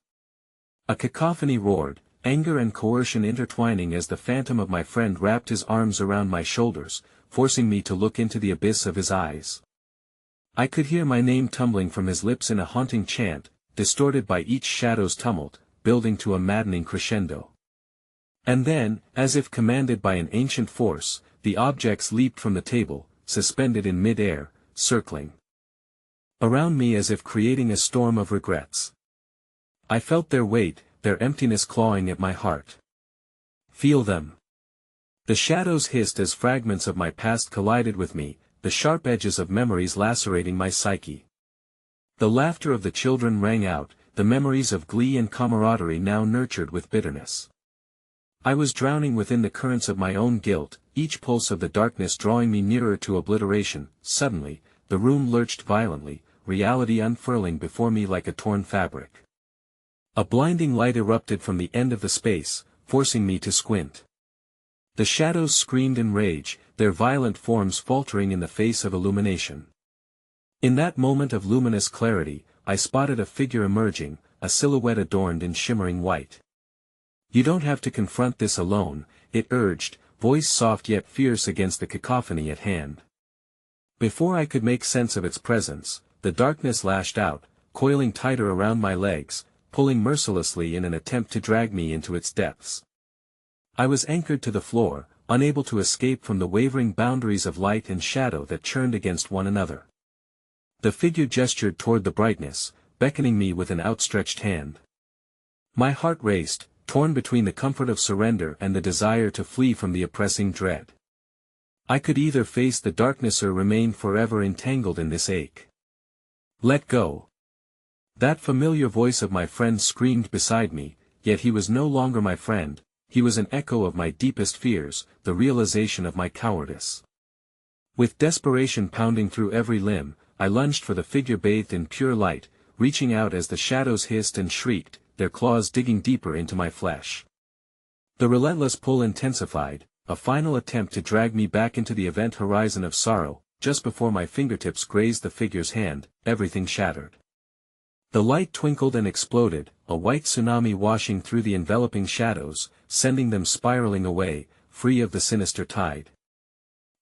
A cacophony roared, anger and coercion intertwining as the phantom of my friend wrapped his arms around my shoulders, forcing me to look into the abyss of his eyes. I could hear my name tumbling from his lips in a haunting chant, distorted by each shadow's tumult, building to a maddening crescendo. And then, as if commanded by an ancient force, the objects leaped from the table, suspended in mid-air, circling around me as if creating a storm of regrets. I felt their weight, their emptiness clawing at my heart. Feel them. The shadows hissed as fragments of my past collided with me, the sharp edges of memories lacerating my psyche. The laughter of the children rang out, the memories of glee and camaraderie now nurtured with bitterness. I was drowning within the currents of my own guilt, each pulse of the darkness drawing me nearer to obliteration. Suddenly, the room lurched violently, reality unfurling before me like a torn fabric. A blinding light erupted from the end of the space, forcing me to squint. The shadows screamed in rage, their violent forms faltering in the face of illumination. In that moment of luminous clarity, I spotted a figure emerging, a silhouette adorned in shimmering white. You don't have to confront this alone, it urged, voice soft yet fierce against the cacophony at hand. Before I could make sense of its presence, the darkness lashed out, coiling tighter around my legs, pulling mercilessly in an attempt to drag me into its depths. I was anchored to the floor, unable to escape from the wavering boundaries of light and shadow that churned against one another. The figure gestured toward the brightness, beckoning me with an outstretched hand. My heart raced, torn between the comfort of surrender and the desire to flee from the oppressing dread. I could either face the darkness or remain forever entangled in this ache. Let go. That familiar voice of my friend screamed beside me, yet he was no longer my friend, he was an echo of my deepest fears, the realization of my cowardice. With desperation pounding through every limb, I lunged for the figure bathed in pure light, reaching out as the shadows hissed and shrieked, their claws digging deeper into my flesh. The relentless pull intensified, a final attempt to drag me back into the event horizon of sorrow. Just before my fingertips grazed the figure's hand, everything shattered. The light twinkled and exploded, a white tsunami washing through the enveloping shadows, sending them spiraling away, free of the sinister tide.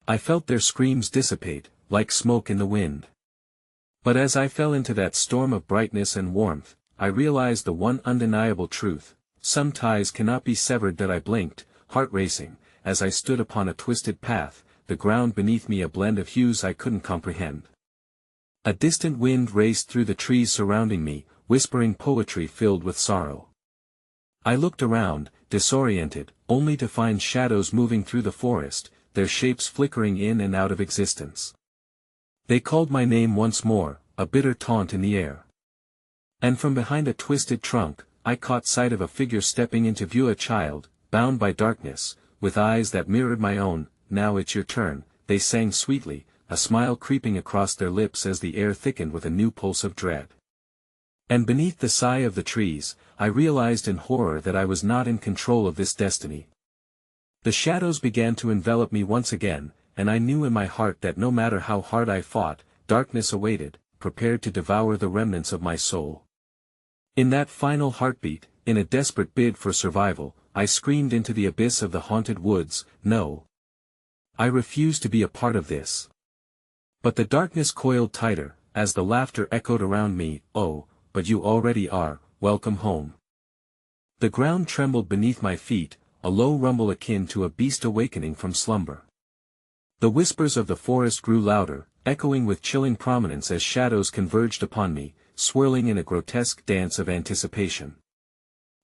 I felt their screams dissipate, like smoke in the wind. But as I fell into that storm of brightness and warmth, I realized the one undeniable truth: some ties cannot be severed. That I blinked, heart racing, as I stood upon a twisted path, the ground beneath me a blend of hues I couldn't comprehend. A distant wind raced through the trees surrounding me, whispering poetry filled with sorrow. I looked around, disoriented, only to find shadows moving through the forest, their shapes flickering in and out of existence. They called my name once more, a bitter taunt in the air. And from behind a twisted trunk, I caught sight of a figure stepping into view, a child, bound by darkness, with eyes that mirrored my own. "Now it's your turn," they sang sweetly, a smile creeping across their lips as the air thickened with a new pulse of dread. And beneath the sigh of the trees, I realized in horror that I was not in control of this destiny. The shadows began to envelop me once again, and I knew in my heart that no matter how hard I fought, darkness awaited, prepared to devour the remnants of my soul. In that final heartbeat, in a desperate bid for survival, I screamed into the abyss of the haunted woods, "No! I refuse to be a part of this." But the darkness coiled tighter, as the laughter echoed around me. "Oh, but you already are, welcome home." The ground trembled beneath my feet, a low rumble akin to a beast awakening from slumber. The whispers of the forest grew louder, echoing with chilling prominence as shadows converged upon me, swirling in a grotesque dance of anticipation.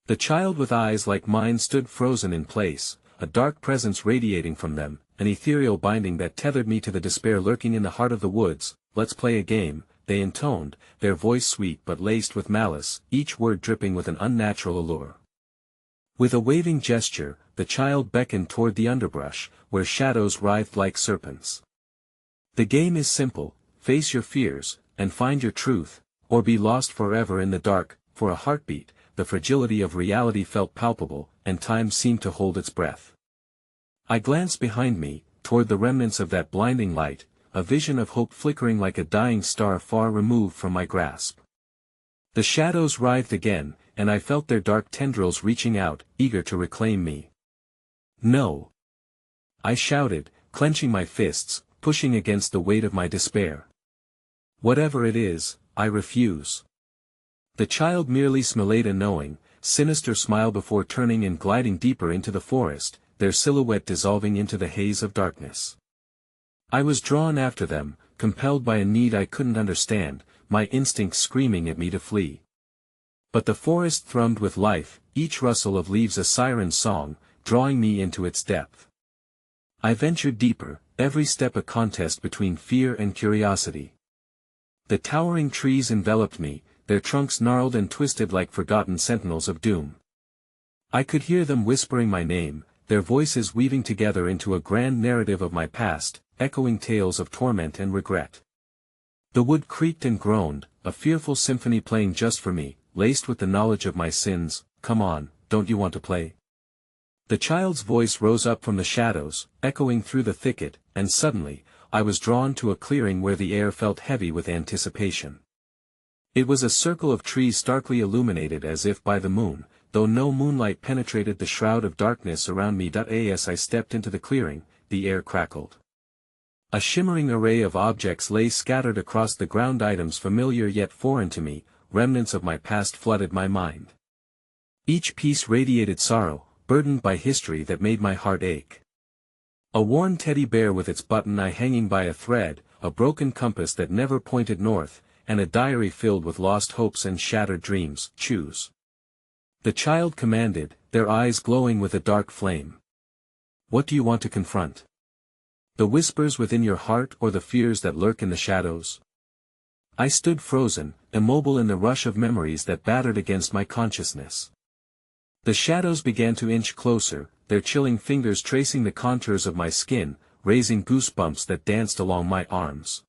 The child with eyes like mine stood frozen in place, a dark presence radiating from them, an ethereal binding that tethered me to the despair lurking in the heart of the woods. "Let's play a game," they intoned, their voice sweet but laced with malice, each word dripping with an unnatural allure. With a waving gesture, the child beckoned toward the underbrush, where shadows writhed like serpents. "The game is simple: face your fears, and find your truth, or be lost forever in the dark." For a heartbeat, the fragility of reality felt palpable, and time seemed to hold its breath. I glanced behind me, toward the remnants of that blinding light, a vision of hope flickering like a dying star far removed from my grasp. The shadows writhed again, and I felt their dark tendrils reaching out, eager to reclaim me. "No!" I shouted, clenching my fists, pushing against the weight of my despair. "Whatever it is, I refuse." The child merely smiled a knowing, sinister smile before turning and gliding deeper into the forest, their silhouette dissolving into the haze of darkness. I was drawn after them, compelled by a need I couldn't understand, my instincts screaming at me to flee. But the forest thrummed with life, each rustle of leaves a siren's song, drawing me into its depth. I ventured deeper, every step a contest between fear and curiosity. The towering trees enveloped me, their trunks gnarled and twisted like forgotten sentinels of doom. I could hear them whispering my name, their voices weaving together into a grand narrative of my past, echoing tales of torment and regret. The wood creaked and groaned, a fearful symphony playing just for me, laced with the knowledge of my sins. "Come on, don't you want to play?" The child's voice rose up from the shadows, echoing through the thicket, and suddenly, I was drawn to a clearing where the air felt heavy with anticipation. It was a circle of trees starkly illuminated as if by the moon, though no moonlight penetrated the shroud of darkness around me. As I stepped into the clearing, the air crackled. A shimmering array of objects lay scattered across the ground, items familiar yet foreign to me, remnants of my past flooded my mind. Each piece radiated sorrow, burdened by history that made my heart ache. A worn teddy bear with its button eye hanging by a thread, a broken compass that never pointed north, and a diary filled with lost hopes and shattered dreams. "Choose." The child commanded, their eyes glowing with a dark flame. "What do you want to confront? The whispers within your heart or the fears that lurk in the shadows?" I stood frozen, immobile in the rush of memories that battered against my consciousness. The shadows began to inch closer, their chilling fingers tracing the contours of my skin, raising goosebumps that danced along my arms.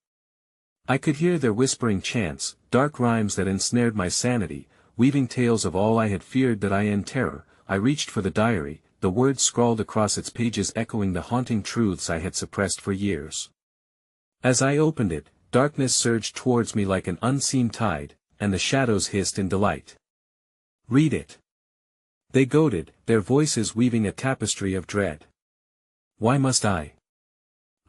I could hear their whispering chants, dark rhymes that ensnared my sanity, weaving tales of all I had feared that I in terror. I reached for the diary, the words scrawled across its pages echoing the haunting truths I had suppressed for years. As I opened it, darkness surged towards me like an unseen tide, and the shadows hissed in delight. "Read it!" they goaded, their voices weaving a tapestry of dread. "Why must I?"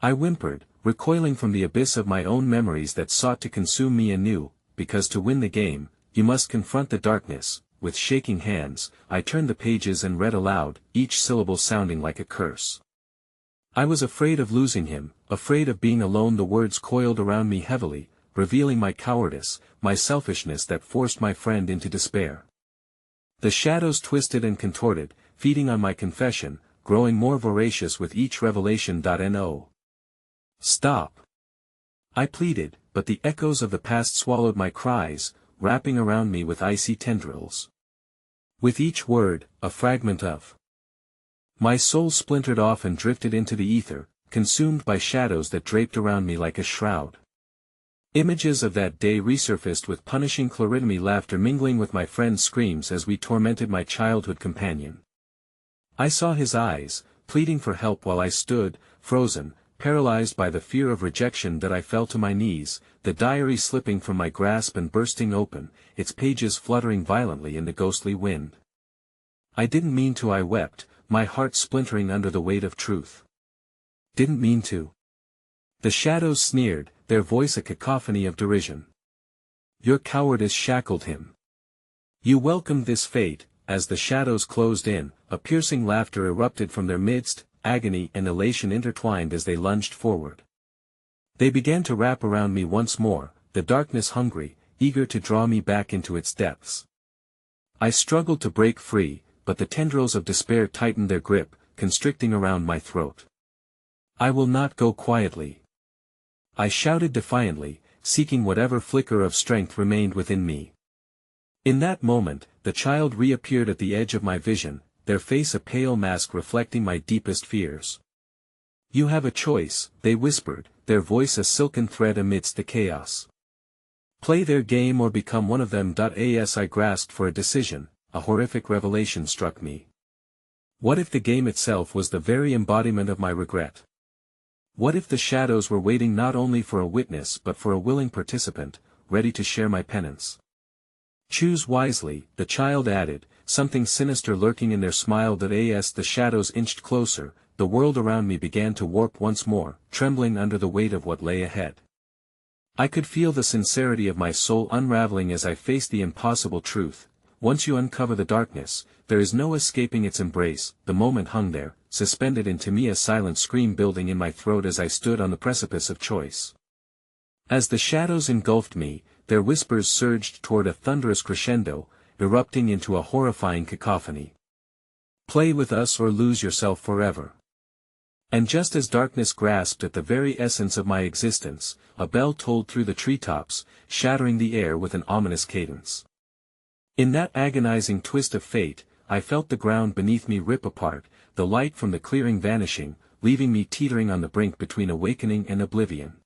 I whimpered, recoiling from the abyss of my own memories that sought to consume me anew, because to win the game, you must confront the darkness. With shaking hands, I turned the pages and read aloud, each syllable sounding like a curse. I was afraid of losing him, afraid of being alone. The words coiled around me heavily, revealing my cowardice, my selfishness that forced my friend into despair. The shadows twisted and contorted, feeding on my confession, growing more voracious with each revelation. No. "Stop!" I pleaded, but the echoes of the past swallowed my cries, wrapping around me with icy tendrils. With each word, a fragment of my soul splintered off and drifted into the ether, consumed by shadows that draped around me like a shroud. Images of that day resurfaced with punishing claridemy laughter mingling with my friend's screams as we tormented my childhood companion. I saw his eyes, pleading for help while I stood, frozen, paralyzed by the fear of rejection. That I fell to my knees, the diary slipping from my grasp and bursting open, its pages fluttering violently in the ghostly wind. "I didn't mean to," I wept, my heart splintering under the weight of truth. "Didn't mean to." The shadows sneered, their voice a cacophony of derision. "Your cowardice shackled him. You welcomed this fate." As the shadows closed in, a piercing laughter erupted from their midst, agony and elation intertwined as they lunged forward. They began to wrap around me once more, the darkness hungry, eager to draw me back into its depths. I struggled to break free, but the tendrils of despair tightened their grip, constricting around my throat. "I will not go quietly," I shouted defiantly, seeking whatever flicker of strength remained within me. In that moment, the child reappeared at the edge of my vision, their face a pale mask reflecting my deepest fears. "You have a choice," they whispered, their voice a silken thread amidst the chaos. "Play their game or become one of them." As I grasped for a decision, a horrific revelation struck me. What if the game itself was the very embodiment of my regret? What if the shadows were waiting not only for a witness but for a willing participant, ready to share my penance? "Choose wisely," the child added, something sinister lurking in their smile. As the shadows inched closer, the world around me began to warp once more, trembling under the weight of what lay ahead. I could feel the sincerity of my soul unraveling as I faced the impossible truth. Once you uncover the darkness, there is no escaping its embrace. The moment hung there, suspended, into me, a silent scream building in my throat as I stood on the precipice of choice. As the shadows engulfed me, their whispers surged toward a thunderous crescendo, erupting into a horrifying cacophony. "Play with us or lose yourself forever." And just as darkness grasped at the very essence of my existence, a bell tolled through the treetops, shattering the air with an ominous cadence. In that agonizing twist of fate, I felt the ground beneath me rip apart, the light from the clearing vanishing, leaving me teetering on the brink between awakening and oblivion.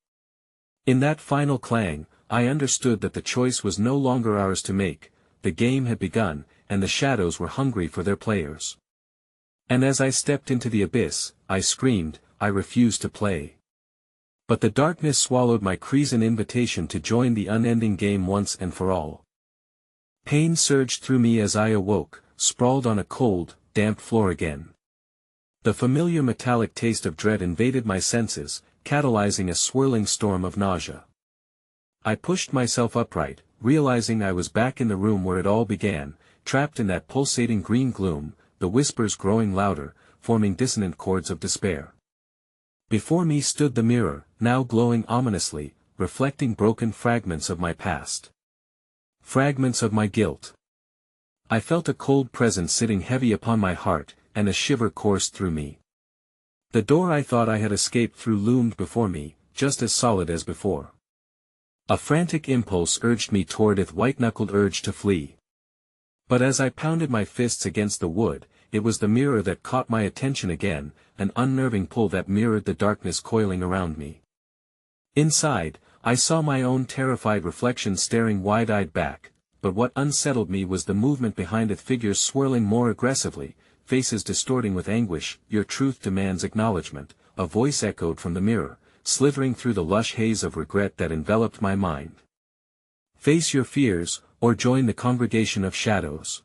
In that final clang, I understood that the choice was no longer ours to make. The game had begun, and the shadows were hungry for their players. And as I stepped into the abyss, I screamed, I refused to play. But the darkness swallowed my crescent invitation to join the unending game once and for all. Pain surged through me as I awoke, sprawled on a cold, damp floor again. The familiar metallic taste of dread invaded my senses, catalyzing a swirling storm of nausea. I pushed myself upright, realizing I was back in the room where it all began, trapped in that pulsating green gloom, the whispers growing louder, forming dissonant chords of despair. Before me stood the mirror, now glowing ominously, reflecting broken fragments of my past. Fragments of my guilt. I felt a cold presence sitting heavy upon my heart, and a shiver coursed through me. The door I thought I had escaped through loomed before me, just as solid as before. A frantic impulse urged me toward it, white-knuckled urge to flee. But as I pounded my fists against the wood, it was the mirror that caught my attention again, an unnerving pull that mirrored the darkness coiling around me. Inside, I saw my own terrified reflection staring wide-eyed back, but what unsettled me was the movement behind it, figures swirling more aggressively, faces distorting with anguish. "Your truth demands acknowledgement," a voice echoed from the mirror, slithering through the lush haze of regret that enveloped my mind. "Face your fears, or join the congregation of shadows."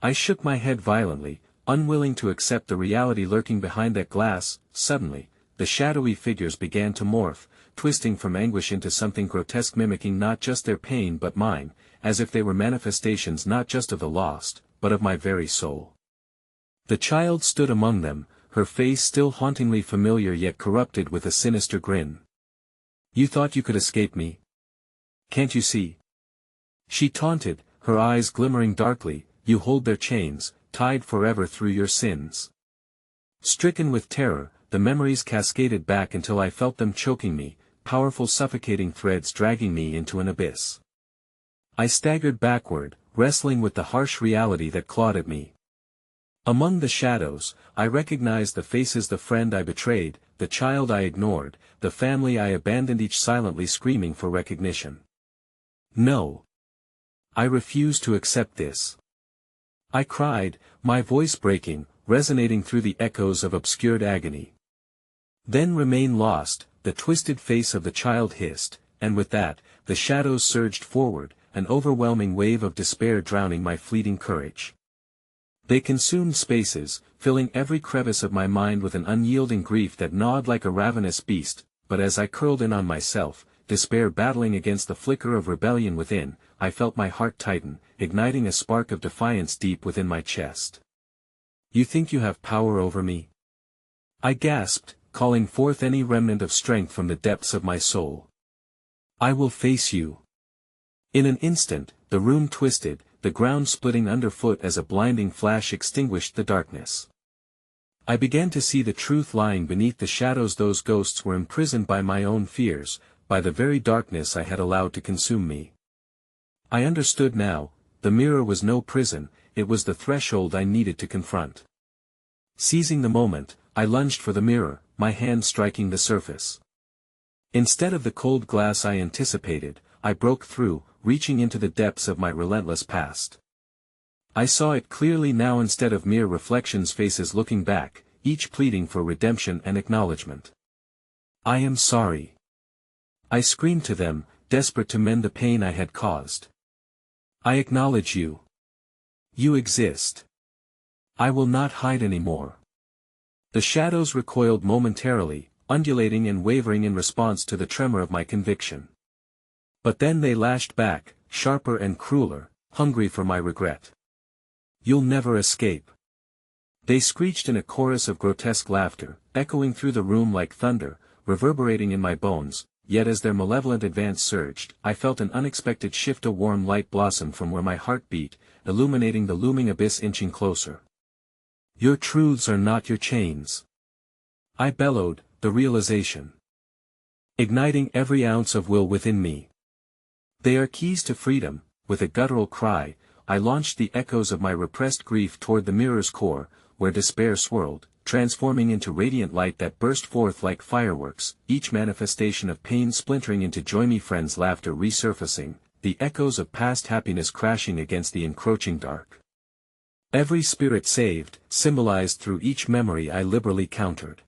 I shook my head violently, unwilling to accept the reality lurking behind that glass. Suddenly, the shadowy figures began to morph, twisting from anguish into something grotesque, mimicking not just their pain but mine, as if they were manifestations not just of the lost, but of my very soul. The child stood among them, her face still hauntingly familiar yet corrupted with a sinister grin. "You thought you could escape me? Can't you see?" she taunted, her eyes glimmering darkly. "You hold their chains, tied forever through your sins." Stricken with terror, the memories cascaded back until I felt them choking me, powerful suffocating threads dragging me into an abyss. I staggered backward, wrestling with the harsh reality that clawed at me. Among the shadows, I recognized the faces, the friend I betrayed, the child I ignored, the family I abandoned, each silently screaming for recognition. "No. I refuse to accept this," I cried, my voice breaking, resonating through the echoes of obscured agony. "Then remain lost," the twisted face of the child hissed, and with that, the shadows surged forward, an overwhelming wave of despair drowning my fleeting courage. They consumed spaces, filling every crevice of my mind with an unyielding grief that gnawed like a ravenous beast, but as I curled in on myself, despair battling against the flicker of rebellion within, I felt my heart tighten, igniting a spark of defiance deep within my chest. "You think you have power over me?" I gasped, calling forth any remnant of strength from the depths of my soul. "I will face you." In an instant, the room twisted, the ground splitting underfoot as a blinding flash extinguished the darkness. I began to see the truth lying beneath the shadows. Those ghosts were imprisoned by my own fears, by the very darkness I had allowed to consume me. I understood now, the mirror was no prison, it was the threshold I needed to confront. Seizing the moment, I lunged for the mirror, my hand striking the surface. Instead of the cold glass I anticipated, I broke through, reaching into the depths of my relentless past. I saw it clearly now. Instead of mere reflections, faces looking back, each pleading for redemption and acknowledgement. "I am sorry," I screamed to them, desperate to mend the pain I had caused. "I acknowledge you. You exist. I will not hide anymore." The shadows recoiled momentarily, undulating and wavering in response to the tremor of my conviction. But then they lashed back, sharper and crueler, hungry for my regret. "You'll never escape," they screeched in a chorus of grotesque laughter, echoing through the room like thunder, reverberating in my bones. Yet as their malevolent advance surged, I felt an unexpected shift. A warm light blossomed from where my heart beat, illuminating the looming abyss, inching closer. "Your truths are not your chains," I bellowed, the realization igniting every ounce of will within me. "They are keys to freedom." With a guttural cry, I launched the echoes of my repressed grief toward the mirror's core, where despair swirled, transforming into radiant light that burst forth like fireworks, each manifestation of pain splintering into joy. My friends' laughter resurfacing, the echoes of past happiness crashing against the encroaching dark. Every spirit saved, symbolized through each memory I liberally countered.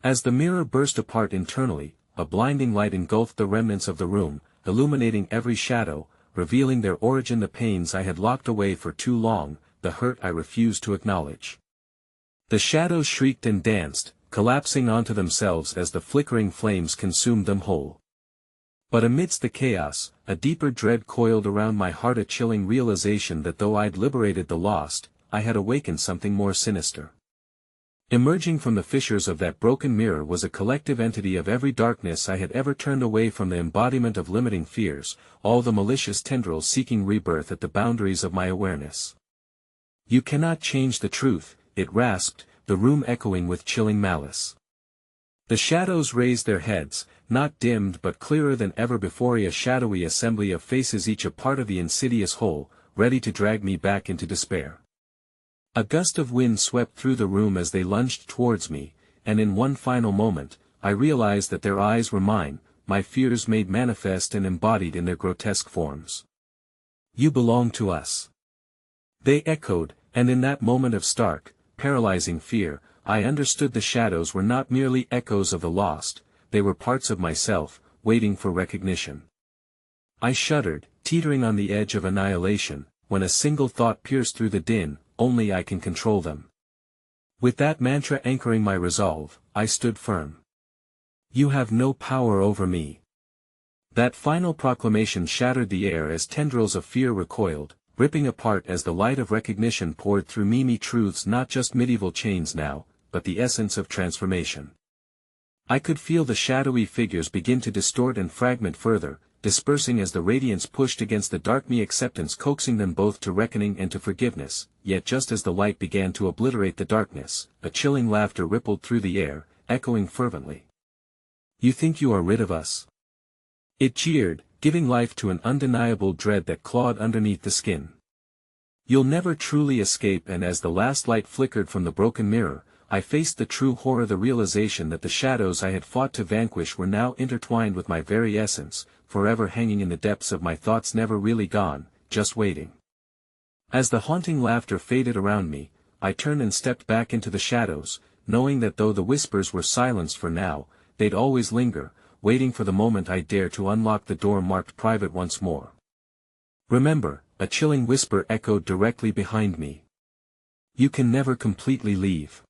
As the mirror burst apart internally, a blinding light engulfed the remnants of the room, illuminating every shadow, revealing their origin, the pains I had locked away for too long, the hurt I refused to acknowledge. The shadows shrieked and danced, collapsing onto themselves as the flickering flames consumed them whole. But amidst the chaos, a deeper dread coiled around my heart, a chilling realization that though I'd liberated the lost, I had awakened something more sinister. Emerging from the fissures of that broken mirror was a collective entity of every darkness I had ever turned away from, the embodiment of limiting fears, all the malicious tendrils seeking rebirth at the boundaries of my awareness. "You cannot change the truth," it rasped, the room echoing with chilling malice. The shadows raised their heads, not dimmed but clearer than ever before, a shadowy assembly of faces, each a part of the insidious whole, ready to drag me back into despair. A gust of wind swept through the room as they lunged towards me, and in one final moment, I realized that their eyes were mine, my fears made manifest and embodied in their grotesque forms. "You belong to us." They echoed, and in that moment of stark, paralyzing fear, I understood the shadows were not merely echoes of the lost, they were parts of myself, waiting for recognition. I shuddered, teetering on the edge of annihilation, when a single thought pierced through the din: only I can control them. With that mantra anchoring my resolve, I stood firm. "You have no power over me." That final proclamation shattered the air as tendrils of fear recoiled, ripping apart as the light of recognition poured through me truths not just medieval chains now, but the essence of transformation. I could feel the shadowy figures begin to distort and fragment further, dispersing as the radiance pushed against the dark me, acceptance coaxing them both to reckoning and to forgiveness. Yet just as the light began to obliterate the darkness, a chilling laughter rippled through the air, echoing fervently. "You think you are rid of us?" It jeered, giving life to an undeniable dread that clawed underneath the skin. "You'll never truly escape." And as the last light flickered from the broken mirror, I faced the true horror, the realization that the shadows I had fought to vanquish were now intertwined with my very essence, forever hanging in the depths of my thoughts, never really gone, just waiting. As the haunting laughter faded around me, I turned and stepped back into the shadows, knowing that though the whispers were silenced for now, they'd always linger, waiting for the moment I dare to unlock the door marked private once more. "Remember," a chilling whisper echoed directly behind me. "You can never completely leave."